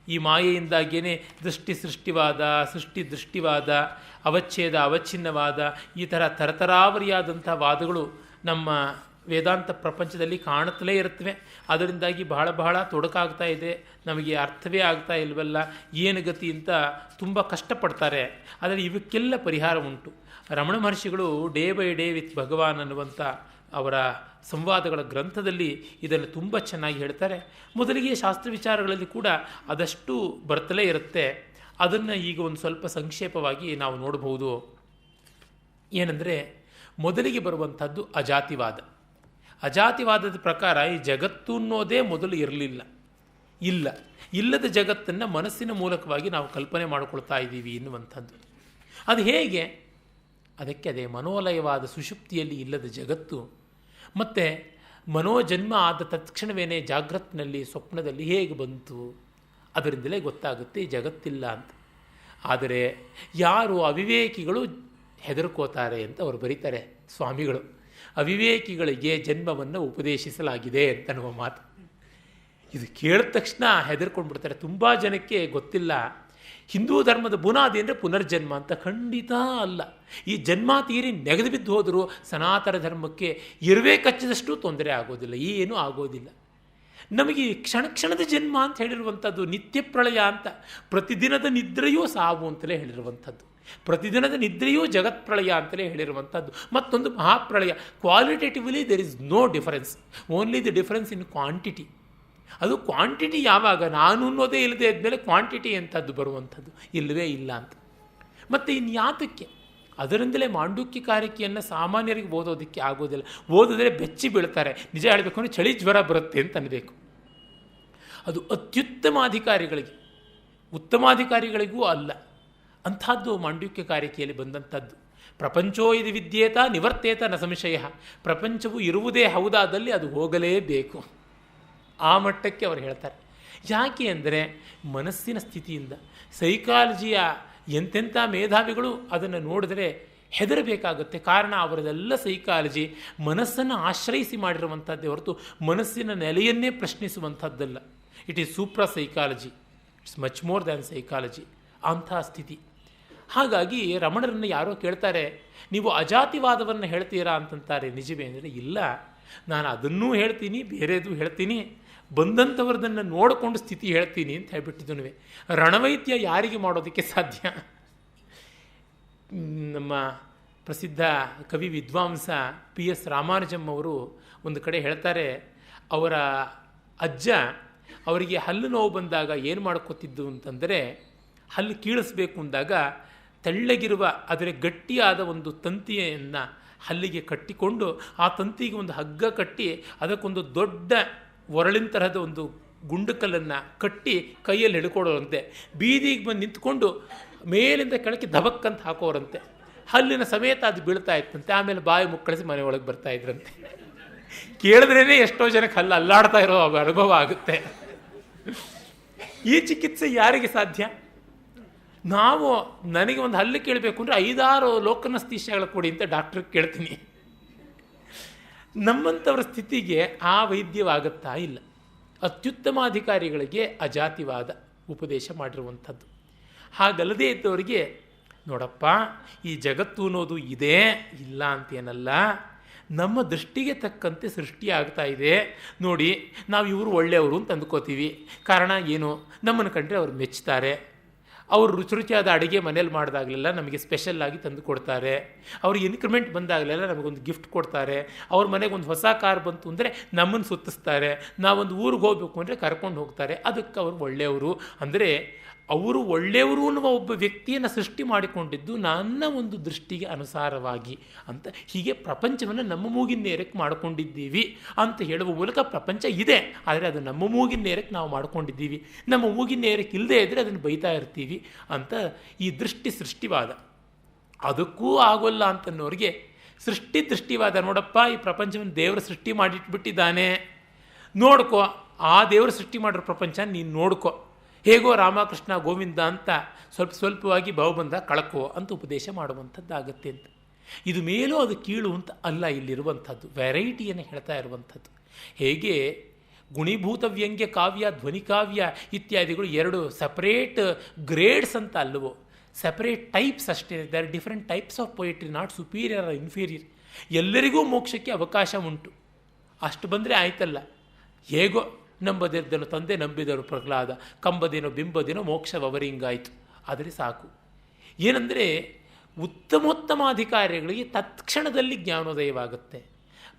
ಈ ಮಾಯೆಯಿಂದಾಗೇನೆ ದೃಷ್ಟಿ ಸೃಷ್ಟಿವಾದ, ಸೃಷ್ಟಿ ದೃಷ್ಟಿವಾದ, ಅವಚ್ಛೇದ ಅವಚ್ಛಿನ್ನವಾದ, ಈ ಥರ ತರತರಾವರಿಯಾದಂಥ ವಾದಗಳು ನಮ್ಮ ವೇದಾಂತ ಪ್ರಪಂಚದಲ್ಲಿ ಕಾಣುತ್ತಲೇ ಇರುತ್ತವೆ. ಅದರಿಂದಾಗಿ ಬಹಳ ಬಹಳ ತೊಡಕಾಗ್ತಾ ಇದೆ, ನಮಗೆ ಅರ್ಥವೇ ಆಗ್ತಾ ಇಲ್ವಲ್ಲ, ಏನು ಗತಿ ಅಂತ ತುಂಬ ಕಷ್ಟಪಡ್ತಾರೆ. ಆದರೆ ಇವಕ್ಕೆಲ್ಲ ಪರಿಹಾರ ಉಂಟು. ರಮಣ ಮಹರ್ಷಿಗಳು ಡೇ ಬೈ ಡೇ ವಿತ್ ಭಗವಾನ್ ಅನ್ನುವಂಥ ಅವರ ಸಂವಾದಗಳ ಗ್ರಂಥದಲ್ಲಿ ಇದನ್ನು ತುಂಬ ಚೆನ್ನಾಗಿ ಹೇಳ್ತಾರೆ. ಮೊದಲಿಗೆ ಶಾಸ್ತ್ರ ವಿಚಾರಗಳಲ್ಲಿ ಕೂಡ ಅದಷ್ಟು ಬರ್ತಲೇ ಇರುತ್ತೆ. ಅದನ್ನು ಈಗ ಒಂದು ಸ್ವಲ್ಪ ಸಂಕ್ಷೇಪವಾಗಿ ನಾವು ನೋಡಬಹುದು. ಏನಂದರೆ, ಮೊದಲಿಗೆ ಬರುವಂಥದ್ದು ಅಜಾತಿವಾದ. ಅಜಾತಿವಾದದ ಪ್ರಕಾರ ಈ ಜಗತ್ತು ಅನ್ನೋದೇ ಮೊದಲು ಇಲ್ಲದ ಜಗತ್ತನ್ನು ಮನಸ್ಸಿನ ಮೂಲಕವಾಗಿ ನಾವು ಕಲ್ಪನೆ ಮಾಡಿಕೊಳ್ತಾ ಇದ್ದೀವಿ ಎನ್ನುವಂಥದ್ದು. ಅದು ಹೇಗೆ? ಅದಕ್ಕೆ ಅದೇ ಮನೋಲಯವಾದ ಸುಷುಪ್ತಿಯಲ್ಲಿ ಇಲ್ಲದ ಜಗತ್ತು ಮತ್ತು ಮನೋಜನ್ಮ ಆದ ತತ್ಕ್ಷಣವೇನೆ ಜಾಗ್ರತ್ನಲ್ಲಿ ಸ್ವಪ್ನದಲ್ಲಿ ಹೇಗೆ ಬಂತು, ಅದರಿಂದಲೇ ಗೊತ್ತಾಗುತ್ತೆ ಈ ಜಗತ್ತಿಲ್ಲ ಅಂತ. ಆದರೆ ಯಾರು ಅವಿವೇಕಿಗಳು ಹೆದರ್ಕೋತಾರೆ ಅಂತ ಅವರು ಬರೀತಾರೆ ಸ್ವಾಮಿಗಳು. ಅವಿವೇಕಿಗಳಿಗೆ ಜನ್ಮವನ್ನು ಉಪದೇಶಿಸಲಾಗಿದೆ ಅಂತನ್ನುವ ಮಾತು. ಇದು ಕೇಳಿದ ತಕ್ಷಣ ಹೆದರ್ಕೊಂಡ್ಬಿಡ್ತಾರೆ. ತುಂಬ ಜನಕ್ಕೆ ಗೊತ್ತಿಲ್ಲ ಹಿಂದೂ ಧರ್ಮದ ಬುನಾದಿ ಅಂದರೆ ಪುನರ್ಜನ್ಮ ಅಂತ. ಖಂಡಿತ ಅಲ್ಲ. ಈ ಜನ್ಮ ತೀರಿ ನೆಗೆದು ಬಿದ್ದು ಹೋದರೂ ಸನಾತನ ಧರ್ಮಕ್ಕೆ ಇರುವೆ ಕಚ್ಚಿದಷ್ಟು ತೊಂದರೆ ಆಗೋದಿಲ್ಲ, ಏನೂ ಆಗೋದಿಲ್ಲ. ನಮಗೆ ಕ್ಷಣ ಕ್ಷಣದ ಜನ್ಮ ಅಂತ ಹೇಳಿರುವಂಥದ್ದು, ನಿತ್ಯ ಪ್ರಳಯ ಅಂತ. ಪ್ರತಿದಿನದ ನಿದ್ರೆಯೂ ಸಾವು ಅಂತಲೇ ಹೇಳಿರುವಂಥದ್ದು, ಪ್ರತಿದಿನದ ನಿದ್ರೆಯೂ ಜಗತ್ಪ್ರಳಯ ಅಂತಲೇ ಹೇಳಿರುವಂಥದ್ದು. ಮತ್ತೊಂದು ಮಹಾಪ್ರಳಯ. Qualitatively there is no difference, only the difference in quantity. ಅದು ಕ್ವಾಂಟಿಟಿ ಯಾವಾಗ ನಾನು ಅನ್ನೋದೇ ಇಲ್ಲದೆ ಇದ್ಮೇಲೆ ಕ್ವಾಂಟಿಟಿ ಅಂಥದ್ದು ಬರುವಂಥದ್ದು ಇಲ್ಲವೇ ಇಲ್ಲ ಅಂತ. ಮತ್ತು ಇನ್ಯಾತಕ್ಕೆ? ಅದರಿಂದಲೇ ಮಾಂಡುಕ್ಯ ಕಾರಿಕೆಯನ್ನು ಸಾಮಾನ್ಯರಿಗೆ ಓದೋದಕ್ಕೆ ಆಗೋದಿಲ್ಲ. ಓದಿದ್ರೆ ಬೆಚ್ಚಿ ಬೀಳ್ತಾರೆ. ನಿಜ ಹೇಳಬೇಕು ಅಂದರೆ ಚಳಿ ಜ್ವರ ಬರುತ್ತೆ ಅಂತ ಅನ್ನಬೇಕು. ಅದು ಅತ್ಯುತ್ತಮ ಅಧಿಕಾರಿಗಳಿಗೆ, ಉತ್ತಮಾಧಿಕಾರಿಗಳಿಗೂ ಅಲ್ಲ. ಅಂಥದ್ದು ಮಾಂಡುಕ್ಯ ಕಾರಿಕೆಯಲ್ಲಿ ಬಂದಂಥದ್ದು. ಪ್ರಪಂಚೋ ಇದು ವಿದ್ಯೇತ ನಿವರ್ತೇತ ನ ಸಂಶಯ. ಪ್ರಪಂಚವು ಇರುವುದೇ ಹೌದಾದಲ್ಲಿ ಅದು ಹೋಗಲೇಬೇಕು. ಆ ಮಟ್ಟಕ್ಕೆ ಅವರು ಹೇಳ್ತಾರೆ. ಯಾಕೆ ಅಂದರೆ ಮನಸ್ಸಿನ ಸ್ಥಿತಿಯಿಂದ. ಸೈಕಾಲಜಿಯ ಎಂತೆಂಥ ಮೇಧಾವಿಗಳು ಅದನ್ನು ನೋಡಿದ್ರೆ ಹೆದರಬೇಕಾಗುತ್ತೆ. ಕಾರಣ ಅವರದೆಲ್ಲ ಸೈಕಾಲಜಿ ಮನಸ್ಸನ್ನು ಆಶ್ರಯಿಸಿ ಮಾಡಿರುವಂಥದ್ದೇ ಹೊರತು ಮನಸ್ಸಿನ ನೆಲೆಯನ್ನೇ ಪ್ರಶ್ನಿಸುವಂಥದ್ದಲ್ಲ. It is supra psychology, it's much more than psychology. ಅಂಥ ಸ್ಥಿತಿ. ಹಾಗಾಗಿ ರಮಣರನ್ನು ಯಾರೋ ಕೇಳ್ತಾರೆ, ನೀವು ಅಜಾತಿವಾದವನ್ನು ಹೇಳ್ತೀರಾ ಅಂತಂತಾರೆ. ನಿಜವೇ ಅಂದರೆ ಇಲ್ಲ, ನಾನು ಅದನ್ನೂ ಹೇಳ್ತೀನಿ, ಬೇರೆದು ಹೇಳ್ತೀನಿ, ಬಂದಂಥವ್ರದನ್ನು ನೋಡಿಕೊಂಡು ಸ್ಥಿತಿ ಹೇಳ್ತೀನಿ ಅಂತ ಹೇಳ್ಬಿಟ್ಟಿದ್ದನುವೆ. ರಣವೈದ್ಯ ಯಾರಿಗೆ ಮಾಡೋದಕ್ಕೆ ಸಾಧ್ಯ? ನಮ್ಮ ಪ್ರಸಿದ್ಧ ಕವಿ ವಿದ್ವಾಂಸ PS ರಾಮಾನುಜಂ ಅವರು ಒಂದು ಕಡೆ ಹೇಳ್ತಾರೆ, ಅವರ ಅಜ್ಜ ಅವರಿಗೆ ಹಲ್ಲು ನೋವು ಬಂದಾಗ ಏನು ಮಾಡ್ಕೋತಿದ್ದು ಅಂತಂದರೆ, ಹಲ್ಲು ಕೀಳಿಸ್ಬೇಕು ಅಂದಾಗ ತೆಳ್ಳಗಿರುವ ಅದರ ಗಟ್ಟಿಯಾದ ಒಂದು ತಂತಿಯನ್ನು ಹಲ್ಲಿಗೆ ಕಟ್ಟಿಕೊಂಡು ಆ ತಂತಿಗೆ ಒಂದು ಹಗ್ಗ ಕಟ್ಟಿ ಅದಕ್ಕೊಂದು ದೊಡ್ಡ ಒರಳಿನ ತರಹದ ಒಂದು ಗುಂಡುಕಲ್ಲನ್ನು ಕಟ್ಟಿ ಕೈಯಲ್ಲಿ ಹಿಡ್ಕೊಡೋರಂತೆ. ಬೀದಿಗೆ ಬಂದು ನಿಂತ್ಕೊಂಡು ಮೇಲಿಂದ ಕೆಳಕ್ಕೆ ಧಬಕ್ಕಂತ ಹಾಕೋರಂತೆ. ಹಲ್ಲಿನ ಸಮೇತ ಅದು ಬೀಳ್ತಾ ಇತ್ತಂತೆ. ಆಮೇಲೆ ಬಾಯಿ ಮುಕ್ಕಳಿಸಿ ಮನೆಯೊಳಗೆ ಬರ್ತಾ ಇದ್ರಂತೆ. ಕೇಳಿದ್ರೇ ಎಷ್ಟೋ ಜನಕ್ಕೆ ಹಲ್ಲು ಅಲ್ಲಾಡ್ತಾ ಇರೋ ಅನುಭವ ಆಗುತ್ತೆ. ಈ ಚಿಕಿತ್ಸೆ ಯಾರಿಗೆ ಸಾಧ್ಯ? ನಾವು ನನಗೆ ಒಂದು ಹಲ್ಲು ಕೇಳಬೇಕು ಅಂದರೆ 5-6 ಲೋಕನಸ್ತೀಶಗಳು ಕೊಡಿ ಅಂತ ಡಾಕ್ಟ್ರಿಗೆ ಕೇಳ್ತೀನಿ. ನಮ್ಮಂಥವ್ರ ಸ್ಥಿತಿಗೆ ಆ ವೈದ್ಯವಾಗುತ್ತಾ ಇಲ್ಲ. ಅತ್ಯುತ್ತಮ ಅಧಿಕಾರಿಗಳಿಗೆ ಅಜಾತಿವಾದ ಉಪದೇಶ ಮಾಡಿರುವಂಥದ್ದು. ಹಾಗಲ್ಲದೇ ಇದ್ದವರಿಗೆ, ನೋಡಪ್ಪ ಈ ಜಗತ್ತು ಅನ್ನೋದು ಇದೆ ಇಲ್ಲ ಅಂತೇನಲ್ಲ, ನಮ್ಮ ದೃಷ್ಟಿಗೆ ತಕ್ಕಂತೆ ಸೃಷ್ಟಿಯಾಗ್ತಾ ಇದೆ ನೋಡಿ. ನಾವು ಇವರು ಒಳ್ಳೆಯವರು ಅಂತ ಅಂದ್ಕೋತೀವಿ. ಕಾರಣ ಏನು? ನಮ್ಮನ್ನು ಕಂಡ್ರೆ ಅವ್ರು ಮೆಚ್ತಾರೆ, ಅವರು ರುಚಿ ರುಚಿಯಾದ ಅಡುಗೆ ಮನೇಲಿ ಮಾಡಿದಾಗಲೆಲ್ಲ ನಮಗೆ ಸ್ಪೆಷಲ್ ಆಗಿ ತಂದು ಕೊಡ್ತಾರೆ. ಅವ್ರಿಗೆ ಇನ್ಕ್ರಿಮೆಂಟ್ ಬಂದಾಗಲೆಲ್ಲ ನಮಗೊಂದು ಗಿಫ್ಟ್ ಕೊಡ್ತಾರೆ. ಅವ್ರ ಮನೆಗೆ ಒಂದು ಹೊಸ ಕಾರ್ ಬಂತು ಅಂದರೆ ನಮ್ಮನ್ನು ಸುತ್ತಿಸ್ತಾರೆ. ನಾವೊಂದು ಊರಿಗೆ ಹೋಗಬೇಕು ಅಂದರೆ ಕರ್ಕೊಂಡು ಹೋಗ್ತಾರೆ. ಅದಕ್ಕೆ ಅವರು ಒಳ್ಳೆಯವರು. ಅಂದರೆ ಅವರು ಒಳ್ಳೆಯವರು ಅನ್ನುವ ಒಬ್ಬ ವ್ಯಕ್ತಿಯನ್ನು ಸೃಷ್ಟಿ ಮಾಡಿಕೊಂಡಿದ್ದು ನನ್ನ ಒಂದು ದೃಷ್ಟಿಗೆ ಅನುಸಾರವಾಗಿ ಅಂತ. ಹೀಗೆ ಪ್ರಪಂಚವನ್ನು ನಮ್ಮ ಮೂಗಿನ ನೇರಕ್ಕೆ ಮಾಡಿಕೊಂಡಿದ್ದೀವಿ ಅಂತ ಹೇಳುವ ಮೂಲಕ ಪ್ರಪಂಚ ಇದೆ, ಆದರೆ ಅದು ನಮ್ಮ ಮೂಗಿನ ನೇರಕ್ಕೆ ನಾವು ಮಾಡಿಕೊಂಡಿದ್ದೀವಿ. ನಮ್ಮ ಮೂಗಿನ ನೇರಕ್ಕೆ ಇಲ್ಲದೆ ಇದ್ದರೆ ಅದನ್ನು ಬೈತಾ ಇರ್ತೀವಿ ಅಂತ ಈ ಸೃಷ್ಟಿವಾದ. ಅದಕ್ಕೂ ಆಗೋಲ್ಲ ಅಂತನ್ನೋರಿಗೆ ದೃಷ್ಟಿವಾದ. ನೋಡಪ್ಪ, ಈ ಪ್ರಪಂಚವನ್ನು ದೇವರು ಸೃಷ್ಟಿ ಮಾಡಿಟ್ಬಿಟ್ಟಿದ್ದಾನೆ, ನೋಡ್ಕೋ, ಆ ದೇವರು ಸೃಷ್ಟಿ ಮಾಡಿರೋ ಪ್ರಪಂಚ ನೀನು ನೋಡ್ಕೋ, ಹೇಗೋ ರಾಮಕೃಷ್ಣ ಗೋವಿಂದ ಅಂತ ಸ್ವಲ್ಪವಾಗಿ ಬಂದ ಕಳಕೋ ಅಂತ ಉಪದೇಶ ಮಾಡುವಂಥದ್ದಾಗತ್ತೆ ಅಂತ. ಇದು ಮೇಲೂ ಅದು ಕೀಳು ಅಂತ ಅಲ್ಲ ಇಲ್ಲಿರುವಂಥದ್ದು, ವೆರೈಟಿಯನ್ನು ಹೇಳ್ತಾ ಇರುವಂಥದ್ದು. ಹೇಗೆ ಗುಣಿಭೂತ ವ್ಯಂಗ್ಯ ಕಾವ್ಯ, ಧ್ವನಿಕಾವ್ಯ ಇತ್ಯಾದಿಗಳು ಎರಡು ಸಪರೇಟ್ ಗ್ರೇಡ್ಸ್ ಅಂತ ಅಲ್ಲವೋ, ಸಪರೇಟ್ ಟೈಪ್ಸ್ ಅಷ್ಟೇ. There different types of poetry, not superior or inferior. ಎಲ್ಲರಿಗೂ ಮೋಕ್ಷಕ್ಕೆ ಅವಕಾಶ ಉಂಟು. ಅಷ್ಟು ಬಂದರೆ ಆಯ್ತಲ್ಲ. ಹೇಗೋ ನಂಬದಿದ್ದನು ತಂದೆ, ನಂಬಿದರು ಪ್ರಹ್ಲಾದ, ಕಂಬದೇನೋ ಬಿಂಬದೇನೋ ಮೋಕ್ಷವರಿಂಗಾಯಿತು, ಆದರೆ ಸಾಕು. ಏನಂದರೆ ಉತ್ತಮೋತ್ತಮಾಧಿಕಾರಿಗಳಿಗೆ ತತ್ಕ್ಷಣದಲ್ಲಿ ಜ್ಞಾನೋದಯವಾಗುತ್ತೆ.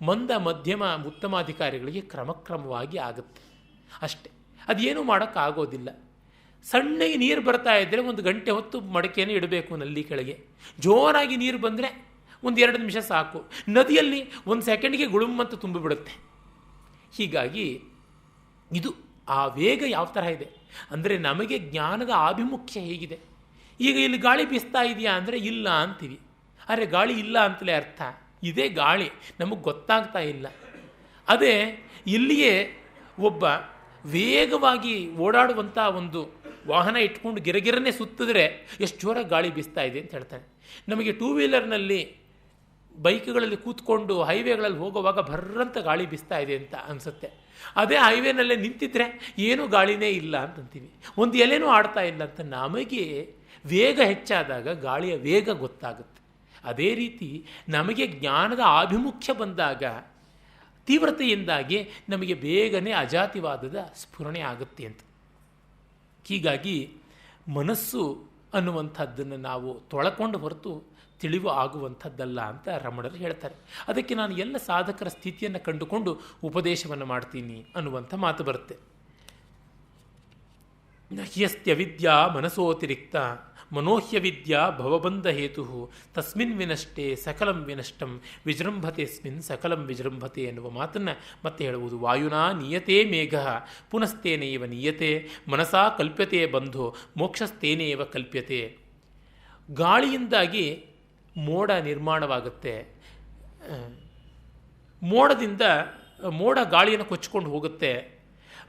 ಮಂದ ಮಧ್ಯಮ ಉತ್ತಮಾಧಿಕಾರಿಗಳಿಗೆ ಕ್ರಮಕ್ರಮವಾಗಿ ಆಗುತ್ತೆ ಅಷ್ಟೆ. ಅದೇನೂ ಮಾಡೋಕ್ಕಾಗೋದಿಲ್ಲ. ಸಣ್ಣಗೆ ನೀರು ಬರ್ತಾ ಇದ್ದರೆ 1 ಗಂಟೆ ಹೊತ್ತು ಮಡಕೆಯನ್ನು ಇಡಬೇಕು ನಲ್ಲಿ ಕೆಳಗೆ. ಜೋರಾಗಿ ನೀರು ಬಂದರೆ 1-2 ನಿಮಿಷ ಸಾಕು. ನದಿಯಲ್ಲಿ 1 ಸೆಕೆಂಡ್ಗೆ ಗುಳುಮ್ಮಂತ ತುಂಬಿಬಿಡುತ್ತೆ. ಹೀಗಾಗಿ ಇದು ಆ ವೇಗ ಯಾವ ಥರ ಇದೆ ಅಂದರೆ ನಮಗೆ ಜ್ಞಾನದ ಆಭಿಮುಖ್ಯ ಹೇಗಿದೆ. ಈಗ ಇಲ್ಲಿ ಗಾಳಿ ಬೀಸ್ತಾ ಇದೆಯಾ ಅಂದರೆ ಇಲ್ಲ ಅಂತೀವಿ. ಆದರೆ ಗಾಳಿ ಇಲ್ಲ ಅಂತಲೇ ಅರ್ಥ, ಇದೇ ಗಾಳಿ, ನಮಗೆ ಗೊತ್ತಾಗ್ತಾ ಇಲ್ಲ. ಅದೇ ಇಲ್ಲಿಯೇ ಒಬ್ಬ ವೇಗವಾಗಿ ಓಡಾಡುವಂಥ ಒಂದು ವಾಹನ ಇಟ್ಕೊಂಡು ಗಿರಗಿರನ್ನೇ ಸುತ್ತಿದ್ರೆ ಎಷ್ಟು ಜೋರಾಗಿ ಗಾಳಿ ಬೀಸ್ತಾ ಇದೆ ಅಂತ ಹೇಳ್ತಾನೆ. ನಮಗೆ 2 ವೀಲರ್ನಲ್ಲಿ ಬೈಕ್ಗಳಲ್ಲಿ ಕೂತ್ಕೊಂಡು ಹೈವೇಗಳಲ್ಲಿ ಹೋಗುವಾಗ ಭರ್ರಂತ ಗಾಳಿ ಬೀಸ್ತಾ ಇದೆ ಅಂತ ಅನಿಸುತ್ತೆ. ಅದೇ ಹೈವೇನಲ್ಲೇ ನಿಂತಿದ್ರೆ ಏನೂ ಗಾಳಿನೇ ಇಲ್ಲ ಅಂತಂತೀವಿ, ಒಂದು ಎಲೆನೂ ಆಡ್ತಾ ಇಲ್ಲ ಅಂತ. ನಮಗೆ ವೇಗ ಹೆಚ್ಚಾದಾಗ ಗಾಳಿಯ ವೇಗ ಗೊತ್ತಾಗುತ್ತೆ. ಅದೇ ರೀತಿ ನಮಗೆ ಜ್ಞಾನದ ಆಭಿಮುಖ್ಯ ಬಂದಾಗ ತೀವ್ರತೆಯಿಂದಾಗಿ ನಮಗೆ ಬೇಗನೆ ಅಜಾತಿವಾದದ ಸ್ಫುರಣೆ ಆಗುತ್ತೆ ಅಂತ. ಹೀಗಾಗಿ ಮನಸ್ಸು ಅನ್ನುವಂಥದ್ದನ್ನು ನಾವು ತೊಳಕೊಂಡು ಹೊರತು ತಿಳಿವು ಆಗುವಂಥದ್ದಲ್ಲ ಅಂತ ರಮಣರು ಹೇಳ್ತಾರೆ. ಅದಕ್ಕೆ ನಾನು ಎಲ್ಲ ಸಾಧಕರ ಸ್ಥಿತಿಯನ್ನು ಕಂಡುಕೊಂಡು ಉಪದೇಶವನ್ನು ಮಾಡ್ತೀನಿ ಅನ್ನುವಂಥ ಮಾತು ಬರುತ್ತೆ. ಹ್ಯಸ್ತ್ಯವಿದ್ಯಾ ಮನಸೋತಿರಿಕ್ತ ಮನೋಹ್ಯವಿದ್ಯಾ ಭವಬಂಧ ಹೇತು ತಸ್ಮಿನ್ ವಿನಷ್ಟೇ ಸಕಲಂ ವಿನಷ್ಟಂ ವಿಜೃಂಭತೆಸ್ಮಿನ್ ಸಕಲಂ ವಿಜೃಂಭತೆ ಎನ್ನುವ ಮಾತನ್ನು ಮತ್ತೆ ಹೇಳುವುದು. ವಾಯುನಾ ನೀಯತೆ ಮೇಘ ಪುನಸ್ತೇನೇವ ನೀಯತೆ ಮನಸಾ ಕಲ್ಪ್ಯತೆ ಬಂಧೋ ಮೋಕ್ಷಸ್ತೇನೇವ ಕಲ್ಪ್ಯತೆ. ಗಾಳಿಯಿಂದಾಗಿ ಮೋಡ ನಿರ್ಮಾಣವಾಗುತ್ತೆ. ಮೋಡ ಗಾಳಿಯನ್ನು ಕೊಚ್ಚಿಕೊಂಡು ಹೋಗುತ್ತೆ,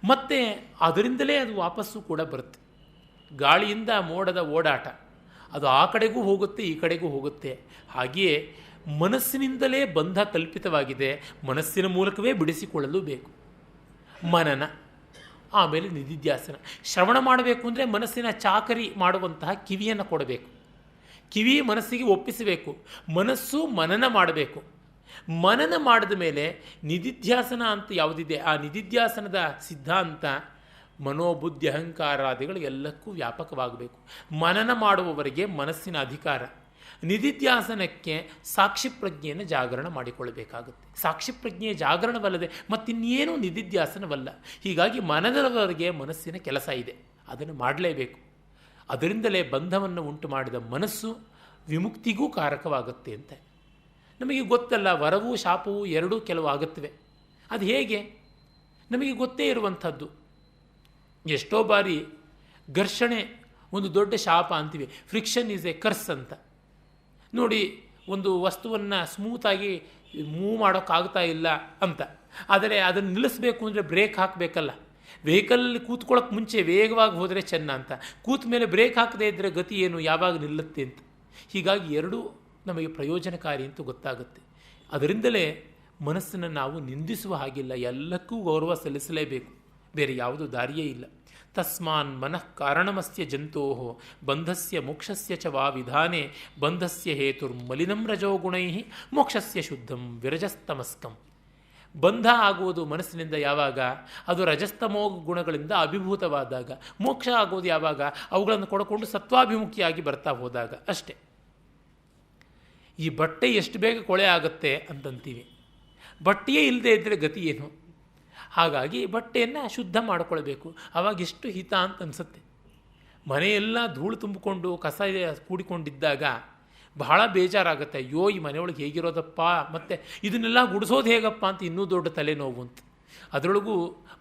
ಮತ್ತು ಅದರಿಂದಲೇ ಅದು ವಾಪಸ್ಸು ಕೂಡ ಬರುತ್ತೆ. ಗಾಳಿಯಿಂದ ಮೋಡದ ಓಡಾಟ ಅದು ಆ ಕಡೆಗೂ ಹೋಗುತ್ತೆ, ಈ ಕಡೆಗೂ ಹೋಗುತ್ತೆ. ಹಾಗೆಯೇ ಮನಸ್ಸಿನಿಂದಲೇ ಬಂಧ ಕಲ್ಪಿತವಾಗಿದೆ, ಮನಸ್ಸಿನ ಮೂಲಕವೇ ಬಿಡಿಸಿಕೊಳ್ಳಲು ಬೇಕು. ಮನನ, ಆಮೇಲೆ ನಿಧಿಧ್ಯಾಸನ. ಶ್ರವಣ ಮಾಡಬೇಕು ಅಂದರೆ ಮನಸ್ಸಿನ ಚಾಕರಿ ಮಾಡುವಂತಹ ಕಿವಿಯನ್ನು ಕೊಡಬೇಕು. ಕಿವಿ ಮನಸ್ಸಿಗೆ ಒಪ್ಪಿಸಬೇಕು, ಮನಸ್ಸು ಮನನ ಮಾಡಬೇಕು. ಮನನ ಮಾಡಿದ ಮೇಲೆ ನಿಧಿಧ್ಯಾಸನ ಅಂತ ಯಾವುದಿದೆ, ಆ ನಿಧಿಧ್ಯಾಸನದ ಸಿದ್ಧಾಂತ ಮನೋಬುದ್ಧಿ ಅಹಂಕಾರಾದಿಗಳು ಎಲ್ಲಕ್ಕೂ ವ್ಯಾಪಕವಾಗಬೇಕು. ಮನನ ಮಾಡುವವರಿಗೆ ಮನಸ್ಸಿನ ಅಧಿಕಾರ. ನಿಧಿಧ್ಯಾಸನಕ್ಕೆ ಸಾಕ್ಷಿ ಪ್ರಜ್ಞೆಯನ್ನು ಜಾಗರಣ ಮಾಡಿಕೊಳ್ಳಬೇಕಾಗುತ್ತೆ. ಸಾಕ್ಷಿ ಪ್ರಜ್ಞೆಯ ಜಾಗರಣವಲ್ಲದೆ ಮತ್ತಿನ್ನೇನೂ ನಿಧಿಧ್ಯಾಸನವಲ್ಲ. ಹೀಗಾಗಿ ಮನದವರೆಗೆ ಮನಸ್ಸಿನ ಕೆಲಸ ಇದೆ, ಅದನ್ನು ಮಾಡಲೇಬೇಕು. ಅದರಿಂದಲೇ ಬಂಧವನ್ನು ಉಂಟು ಮಾಡಿದ ಮನಸ್ಸು ವಿಮುಕ್ತಿಗೂ ಕಾರಕವಾಗುತ್ತೆ ಅಂತ ನಮಗೆ ಗೊತ್ತಲ್ಲ. ವರವೂ ಶಾಪವೂ ಎರಡೂ ಕೆಲವು ಆಗುತ್ತವೆ. ಅದು ಹೇಗೆ ನಮಗೆ ಗೊತ್ತೇ ಇರುವಂಥದ್ದು. ಎಷ್ಟೋ ಬಾರಿ ಘರ್ಷಣೆ ಒಂದು ದೊಡ್ಡ ಶಾಪ ಅಂತೀವಿ. ಫ್ರಿಕ್ಷನ್ ಈಸ್ ಎ ಕರ್ಸ್ ಅಂತ. ನೋಡಿ, ಒಂದು ವಸ್ತುವನ್ನು ಸ್ಮೂತಾಗಿ ಮೂವ್ ಮಾಡೋಕ್ಕಾಗ್ತಾ ಇಲ್ಲ ಅಂತ, ಆದರೆ ಅದನ್ನು ನಿಲ್ಲಿಸಬೇಕು ಅಂದರೆ ಬ್ರೇಕ್ ಹಾಕಬೇಕಲ್ಲ. ವೆಹಿಕಲಲ್ಲಿ ಕೂತ್ಕೊಳ್ಳೋಕೆ ಮುಂಚೆ ವೇಗವಾಗಿ ಹೋದರೆ ಚೆನ್ನ ಅಂತ, ಕೂತ ಮೇಲೆ ಬ್ರೇಕ್ ಹಾಕದೇ ಇದ್ದರೆ ಗತಿ ಏನು, ಯಾವಾಗ ನಿಲ್ಲುತ್ತೆ ಅಂತ. ಹೀಗಾಗಿ ಎರಡೂ ನಮಗೆ ಪ್ರಯೋಜನಕಾರಿ ಅಂತ ಗೊತ್ತಾಗುತ್ತೆ. ಅದರಿಂದಲೇ ಮನಸ್ಸನ್ನು ನಾವು ನಿಂದಿಸುವ ಹಾಗಿಲ್ಲ, ಎಲ್ಲಕ್ಕೂ ಗೌರವ ಸಲ್ಲಿಸಲೇಬೇಕು, ಬೇರೆ ಯಾವುದೂ ದಾರಿಯೇ ಇಲ್ಲ. ತಸ್ಮಾನ್ ಮನಃ ಕಾರಣಮಸ್ಯ ಜಂತೋ ಬಂಧಸ್ಯ ಮೋಕ್ಷಸ್ಯ ಚ ವಾ ವಿಧಾನೆ ಬಂಧಸ್ಯ ಹೇತುರ್ಮಲಿನಂ ರಜೋಗುಣೈ ಮೋಕ್ಷಸ್ಯ ಶುದ್ಧಂ ವಿರಜಸ್ತಮಸ್ಕಂ. ಬಂಧ ಆಗುವುದು ಮನಸ್ಸಿನಿಂದ ಯಾವಾಗ? ಅದು ರಜಸ್ತಮೋ ಗುಣಗಳಿಂದ ಅಭಿಭೂತವಾದಾಗ. ಮೋಕ್ಷ ಆಗುವುದು ಯಾವಾಗ? ಅವುಗಳನ್ನು ಕೊಡಕೊಂಡು ಸತ್ವಾಭಿಮುಖಿಯಾಗಿ ಬರ್ತಾ ಹೋದಾಗ ಅಷ್ಟೆ. ಈ ಬಟ್ಟೆ ಎಷ್ಟು ಬೇಗ ಕೊಳೆ ಆಗುತ್ತೆ ಅಂತಂತೀವಿ. ಬಟ್ಟೆಯೇ ಇಲ್ಲದೆ ಇದ್ದರೆ ಗತಿ ಏನು? ಹಾಗಾಗಿ ಬಟ್ಟೆಯನ್ನು ಶುದ್ಧ ಮಾಡಿಕೊಳ್ಬೇಕು. ಆವಾಗ ಎಷ್ಟು ಹಿತ ಅಂತ ಅನಿಸುತ್ತೆ. ಮನೆಯೆಲ್ಲ ಧೂಳು ತುಂಬಿಕೊಂಡು ಕಸ ಕೂಡಿಕೊಂಡಿದ್ದಾಗ ಬಹಳ ಬೇಜಾರಾಗುತ್ತೆ. ಅಯ್ಯೋ, ಈ ಮನೆಯೊಳಗೆ ಹೇಗಿರೋದಪ್ಪ, ಮತ್ತು ಇದನ್ನೆಲ್ಲ ಗುಡಿಸೋದು ಹೇಗಪ್ಪ ಅಂತ ಇನ್ನೂ ದೊಡ್ಡ ತಲೆನೋವು ಅಂತ. ಅದರೊಳಗೂ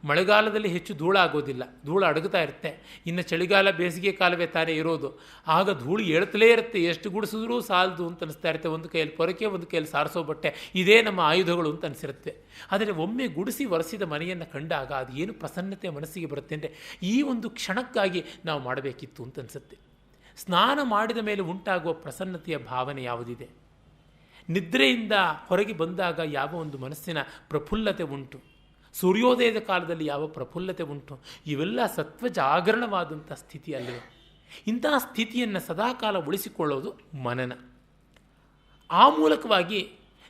ಮಳೆಗಾಲದಲ್ಲಿ ಹೆಚ್ಚು ಧೂಳಾಗೋದಿಲ್ಲ, ಧೂಳು ಅಡಗುತ್ತಾ ಇರುತ್ತೆ. ಇನ್ನು ಚಳಿಗಾಲ ಬೇಸಿಗೆ ಕಾಲವೇ ತಾನೇ ಇರೋದು. ಆಗ ಧೂಳು ಏಳ್ತಲೇ ಇರುತ್ತೆ, ಎಷ್ಟು ಗುಡಿಸಿದ್ರೂ ಸಾಲದು ಅಂತ ಅನಿಸ್ತಾ ಇರುತ್ತೆ. ಒಂದು ಕೈಯಲ್ಲಿ ಪೊರಕೆ, ಒಂದು ಕೈಯಲ್ಲಿ ಸಾರಿಸೋ ಬಟ್ಟೆ, ಇದೇ ನಮ್ಮ ಆಯುಧಗಳು ಅಂತ ಅನಿಸಿರುತ್ತೆ. ಆದರೆ ಒಮ್ಮೆ ಗುಡಿಸಿ ಒರೆಸಿದ ಮನೆಯನ್ನು ಕಂಡಾಗ ಅದು ಏನು ಪ್ರಸನ್ನತೆ ಮನಸ್ಸಿಗೆ ಬರುತ್ತೆ ಅಂದರೆ ಈ ಒಂದು ಕ್ಷಣಕ್ಕಾಗಿ ನಾವು ಮಾಡಬೇಕಿತ್ತು ಅಂತ ಅನಿಸುತ್ತೆ. ಸ್ನಾನ ಮಾಡಿದ ಮೇಲೆ ಉಂಟಾಗುವ ಪ್ರಸನ್ನತೆಯ ಭಾವನೆ ಯಾವುದಿದೆ? ನಿದ್ರೆಯಿಂದ ಹೊರಗೆ ಬಂದಾಗ ಯಾವ ಒಂದು ಮನಸ್ಸಿನ ಪ್ರಫುಲ್ಲತೆ ಉಂಟು, ಸೂರ್ಯೋದಯದ ಕಾಲದಲ್ಲಿ ಯಾವ ಪ್ರಫುಲ್ಲತೆ ಉಂಟು, ಇವೆಲ್ಲ ಸತ್ವ ಜಾಗರಣವಾದಂಥ ಸ್ಥಿತಿ ಅಲ್ಲವೇ? ಇಂತಹ ಸ್ಥಿತಿಯನ್ನು ಸದಾಕಾಲ ಉಳಿಸಿಕೊಳ್ಳೋದು ಮನನ. ಆ ಮೂಲಕವಾಗಿ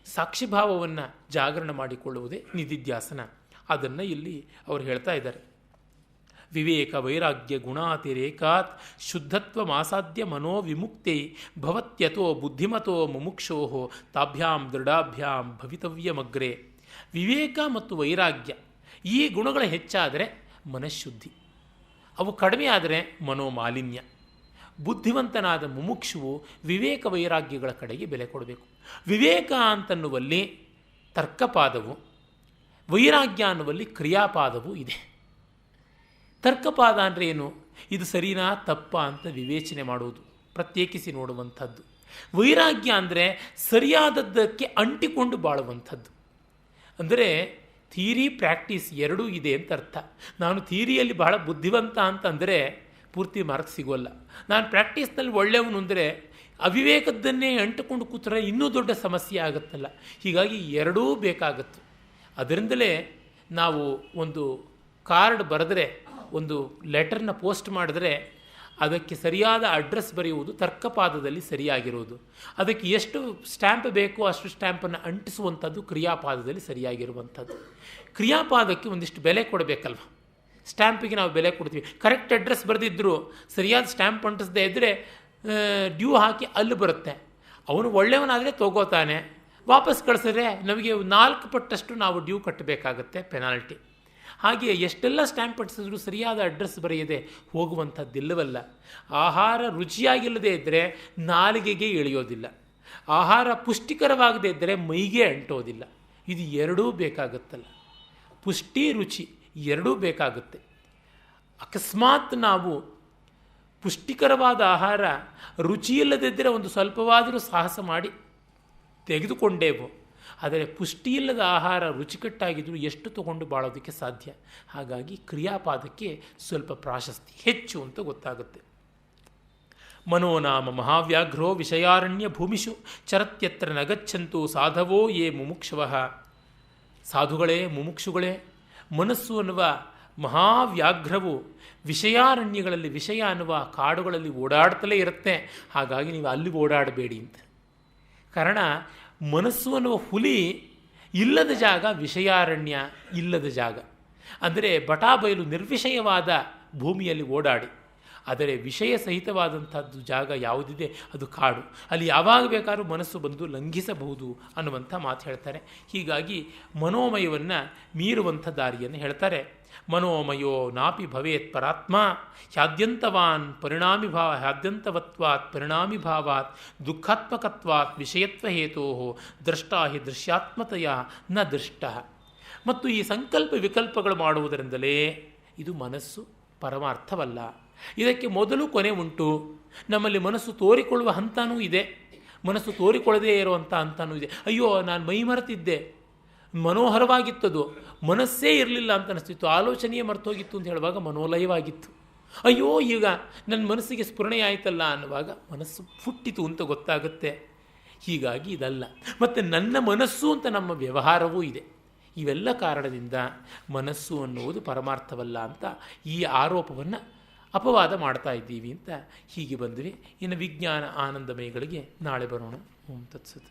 ಸಾಕ್ಷಿಭಾವವನ್ನು ಜಾಗರಣ ಮಾಡಿಕೊಳ್ಳುವುದೇ ನಿಧಿಧ್ಯಾಸನ. ಅದನ್ನು ಇಲ್ಲಿ ಅವರು ಹೇಳ್ತಾ ಇದ್ದಾರೆ. ವಿವೇಕ ವೈರಾಗ್ಯ ಗುಣಾತಿರೇಕಾತ್ ಶುದ್ಧತ್ವ ಮಾಸಾಧ್ಯ ಮನೋವಿಮುಕ್ತಿ ಭವತ್ಯತೋ ಬುದ್ಧಿಮತೋ ಮುಮುಕ್ಷೋ ತಾಭ್ಯಾಂ ದೃಢಾಭ್ಯಾಂ ಭವಿತವ್ಯಮಗ್ರೆ. ವಿವೇಕ ಮತ್ತು ವೈರಾಗ್ಯ ಈ ಗುಣಗಳು ಹೆಚ್ಚಾದರೆ ಮನಃಶುದ್ಧಿ, ಅವು ಕಡಿಮೆ ಆದರೆ ಮನೋಮಾಲಿನ್ಯ. ಬುದ್ಧಿವಂತನಾದ ಮುಮುಕ್ಷುವು ವಿವೇಕ ವೈರಾಗ್ಯಗಳ ಕಡೆಗೆ ಬೆಲೆ ಕೊಡಬೇಕು. ವಿವೇಕ ಅಂತನ್ನುವಲ್ಲಿ ತರ್ಕಪಾದವು, ವೈರಾಗ್ಯ ಅನ್ನುವಲ್ಲಿ ಕ್ರಿಯಾಪಾದವೂ ಇದೆ. ತರ್ಕಪಾದ ಅಂದರೆ ಏನು? ಇದು ಸರಿನಾ ತಪ್ಪ ಅಂತ ವಿವೇಚನೆ ಮಾಡುವುದು, ಪ್ರತ್ಯೇಕಿಸಿ ನೋಡುವಂಥದ್ದು. ವೈರಾಗ್ಯ ಅಂದರೆ ಸರಿಯಾದದ್ದಕ್ಕೆ ಅಂಟಿಕೊಂಡು ಬಾಳುವಂಥದ್ದು. ಅಂದರೆ ಥಿಯರಿ ಪ್ರಾಕ್ಟೀಸ್ ಎರಡೂ ಇದೆ ಅಂತ ಅರ್ಥ. ನಾನು ಥಿಯರಿಯಲ್ಲಿ ಬಹಳ ಬುದ್ಧಿವಂತ ಅಂತಂದರೆ ಪೂರ್ತಿ ಮಾರ್ಕ್ ಸಿಗೋಲ್ಲ. ನಾನು ಪ್ರಾಕ್ಟೀಸ್ನಲ್ಲಿ ಒಳ್ಳೆಯವನು ಅಂದರೆ ಅವಿವೇಕದ್ದನ್ನೇ ಅಂಟಿಕೊಂಡು ಕೂತ್ರೆ ಇನ್ನೂ ದೊಡ್ಡ ಸಮಸ್ಯೆ ಆಗುತ್ತಲ್ಲ. ಹೀಗಾಗಿ ಎರಡೂ ಬೇಕಾಗತ್ತು. ಅದರಿಂದಲೇ ನಾವು ಒಂದು ಕಾರ್ಡ್ ಬರೆದರೆ, ಒಂದು ಲೆಟರ್ನ ಪೋಸ್ಟ್ ಮಾಡಿದ್ರೆ ಅದಕ್ಕೆ ಸರಿಯಾದ ಅಡ್ರೆಸ್ ಬರೆಯುವುದು ತರ್ಕಪಾದದಲ್ಲಿ ಸರಿಯಾಗಿರುವುದು. ಅದಕ್ಕೆ ಎಷ್ಟು ಸ್ಟ್ಯಾಂಪ್ ಬೇಕೋ ಅಷ್ಟು ಸ್ಟ್ಯಾಂಪನ್ನು ಅಂಟಿಸುವಂಥದ್ದು ಕ್ರಿಯಾಪಾದದಲ್ಲಿ ಸರಿಯಾಗಿರುವಂಥದ್ದು. ಕ್ರಿಯಾಪಾದಕ್ಕೆ ಒಂದಿಷ್ಟು ಬೆಲೆ ಕೊಡಬೇಕಲ್ವ. ಸ್ಟ್ಯಾಂಪಿಗೆ ನಾವು ಬೆಲೆ ಕೊಡ್ತೀವಿ. ಕರೆಕ್ಟ್ ಅಡ್ರೆಸ್ ಬರೆದಿದ್ದರೂ ಸರಿಯಾದ ಸ್ಟ್ಯಾಂಪ್ ಅಂಟಿಸದೇ ಇದ್ದರೆ ಡ್ಯೂ ಹಾಕಿ ಅಲ್ಲಿ ಬರುತ್ತೆ. ಅವನು ಒಳ್ಳೆಯವನಾದರೆ ತಗೋತಾನೆ, ವಾಪಸ್ ಕಳಿಸಿದ್ರೆ ನಮಗೆ 4 ಪಟ್ಟಷ್ಟು ನಾವು ಡ್ಯೂ ಕಟ್ಟಬೇಕಾಗತ್ತೆ, ಪೆನಾಲ್ಟಿ. ಹಾಗೆ ಎಷ್ಟೆಲ್ಲ ಸ್ಟ್ಯಾಂಪ್ ಅಂಟಿಸಿದ್ರು ಸರಿಯಾದ ಅಡ್ರೆಸ್ ಬರೆಯದೆ ಹೋಗುವಂಥದ್ದಿಲ್ಲವಲ್ಲ. ಆಹಾರ ರುಚಿಯಾಗಿಲ್ಲದೆ ಇದ್ದರೆ ನಾಲಿಗೆಗೆ ಇಳಿಯೋದಿಲ್ಲ, ಆಹಾರ ಪುಷ್ಟಿಕರವಾಗದೇ ಇದ್ದರೆ ಮೈಗೆ ಅಂಟೋದಿಲ್ಲ. ಇದು ಎರಡೂ ಬೇಕಾಗುತ್ತಲ್ಲ, ಪುಷ್ಟಿ ರುಚಿ ಎರಡೂ ಬೇಕಾಗುತ್ತೆ. ಅಕಸ್ಮಾತ್ ನಾವು ಪುಷ್ಟಿಕರವಾದ ಆಹಾರ ರುಚಿಯಿಲ್ಲದಿದ್ದರೆ ಒಂದು ಸ್ವಲ್ಪವಾದರೂ ಸಾಹಸ ಮಾಡಿ ತೆಗೆದುಕೊಂಡೇವು. ಆದರೆ ಪುಷ್ಟಿಯಿಲ್ಲದ ಆಹಾರ ರುಚಿಕಟ್ಟಾಗಿದ್ದರೂ ಎಷ್ಟು ತಗೊಂಡು ಬಾಳೋದಕ್ಕೆ ಸಾಧ್ಯ? ಹಾಗಾಗಿ ಕ್ರಿಯಾಪಾದಕ್ಕೆ ಸ್ವಲ್ಪ ಪ್ರಾಶಸ್ತಿ ಹೆಚ್ಚು ಅಂತ ಗೊತ್ತಾಗುತ್ತೆ. ಮನೋನಾಮ ಮಹಾವ್ಯಾಘ್ರೋ ವಿಷಯಾರಣ್ಯ ಭೂಮಿಷು ಚರತ್ಯತ್ರ ನಗಚ್ಚಂತು ಸಾಧವೋ ಯೇ ಮುಮುಕ್ಷವಃ. ಸಾಧುಗಳೇ, ಮುಮುಕ್ಷುಗಳೇ, ಮನಸ್ಸು ಅನ್ನುವ ಮಹಾವ್ಯಾಘ್ರವು ವಿಷಯಾರಣ್ಯಗಳಲ್ಲಿ, ವಿಷಯ ಅನ್ನುವ ಕಾಡುಗಳಲ್ಲಿ ಓಡಾಡ್ತಲೇ ಇರುತ್ತೆ. ಹಾಗಾಗಿ ನೀವು ಅಲ್ಲಿ ಓಡಾಡಬೇಡಿ ಅಂತ. ಕಾರಣ ಮನಸ್ಸು ಅನ್ನುವ ಹುಲಿ ಇಲ್ಲದ ಜಾಗ ವಿಷಯಾರಣ್ಯ, ಇಲ್ಲದ ಜಾಗ. ಅಂದರೆ ಬಟಾಬಯಲು ನಿರ್ವಿಷಯವಾದ ಭೂಮಿಯಲ್ಲಿ ಓಡಾಡಿ, ಆದರೆ ವಿಷಯ ಸಹಿತವಾದಂಥದ್ದು ಜಾಗ ಯಾವುದಿದೆ ಅದು ಕಾಡು. ಅಲ್ಲಿ ಯಾವಾಗ ಬೇಕಾದ್ರೂ ಮನಸ್ಸು ಬಂದು ಲಂಘಿಸಬಹುದು ಅನ್ನುವಂಥ ಮಾತು ಹೇಳ್ತಾರೆ. ಹೀಗಾಗಿ ಮನೋಮಯವನ್ನು ಮೀರುವಂಥ ದಾರಿಯನ್ನು ಹೇಳ್ತಾರೆ. ಮನೋಮಯೋ ನಾಪಿ ಭವೇತ್ ಪರಾತ್ಮ ಹ್ಯಾದ್ಯಂತವಾನ್ ಹ್ಯಾದ್ಯಂತವತ್ವಾತ್ ಪರಿಣಾಮಿಭಾವಾತ್ ದುಃಖಾತ್ಮಕತ್ವಾತ್ ವಿಷಯತ್ವ ಹೇತೋ ದ್ರಷ್ಟಾ ಹಿ ದೃಶ್ಯಾತ್ಮತೆಯ ನ ದೃಷ್ಟ. ಮತ್ತು ಈ ಸಂಕಲ್ಪ ವಿಕಲ್ಪಗಳು ಮಾಡುವುದರಿಂದಲೇ ಇದು ಮನಸ್ಸು ಪರಮಾರ್ಥವಲ್ಲ. ಇದಕ್ಕೆ ಮೊದಲು ಕೊನೆ ಉಂಟು. ನಮ್ಮಲ್ಲಿ ಮನಸ್ಸು ತೋರಿಕೊಳ್ಳುವ ಹಂತನೂ ಇದೆ, ಮನಸ್ಸು ತೋರಿಕೊಳ್ಳದೇ ಇರುವಂಥ ಹಂತನೂ ಇದೆ. ಅಯ್ಯೋ, ನಾನು ಮೈ ಮರೆತಿದ್ದೆ, ಮನೋಹರವಾಗಿತ್ತದು, ಮನಸ್ಸೇ ಇರಲಿಲ್ಲ ಅಂತ ಅನಿಸ್ತಿತ್ತು, ಆಲೋಚನೆಯೇ ಮರ್ತೋಗಿತ್ತು ಅಂತ ಹೇಳುವಾಗ ಮನೋಲಯವಾಗಿತ್ತು. ಅಯ್ಯೋ, ಈಗ ನನ್ನ ಮನಸ್ಸಿಗೆ ಸ್ಫುರಣೆ ಆಯಿತಲ್ಲ ಅನ್ನುವಾಗ ಮನಸ್ಸು ಹುಟ್ಟಿತು ಅಂತ ಗೊತ್ತಾಗುತ್ತೆ. ಹೀಗಾಗಿ ಇದಲ್ಲ. ಮತ್ತು ನನ್ನ ಮನಸ್ಸು ಅಂತ ನಮ್ಮ ವ್ಯವಹಾರವೂ ಇದೆ. ಇವೆಲ್ಲ ಕಾರಣದಿಂದ ಮನಸ್ಸು ಅನ್ನುವುದು ಪರಮಾರ್ಥವಲ್ಲ ಅಂತ ಈ ಆರೋಪವನ್ನು ಅಪವಾದ ಮಾಡ್ತಾ ಇದ್ದೀವಿ ಅಂತ ಹೀಗೆ ಬಂದ್ವಿ. ಇನ್ನು ವಿಜ್ಞಾನ ಆನಂದಮಯಗಳಿಗೆ ನಾಳೆ ಬರೋಣ. ಓಂ ತತ್ಸತ್.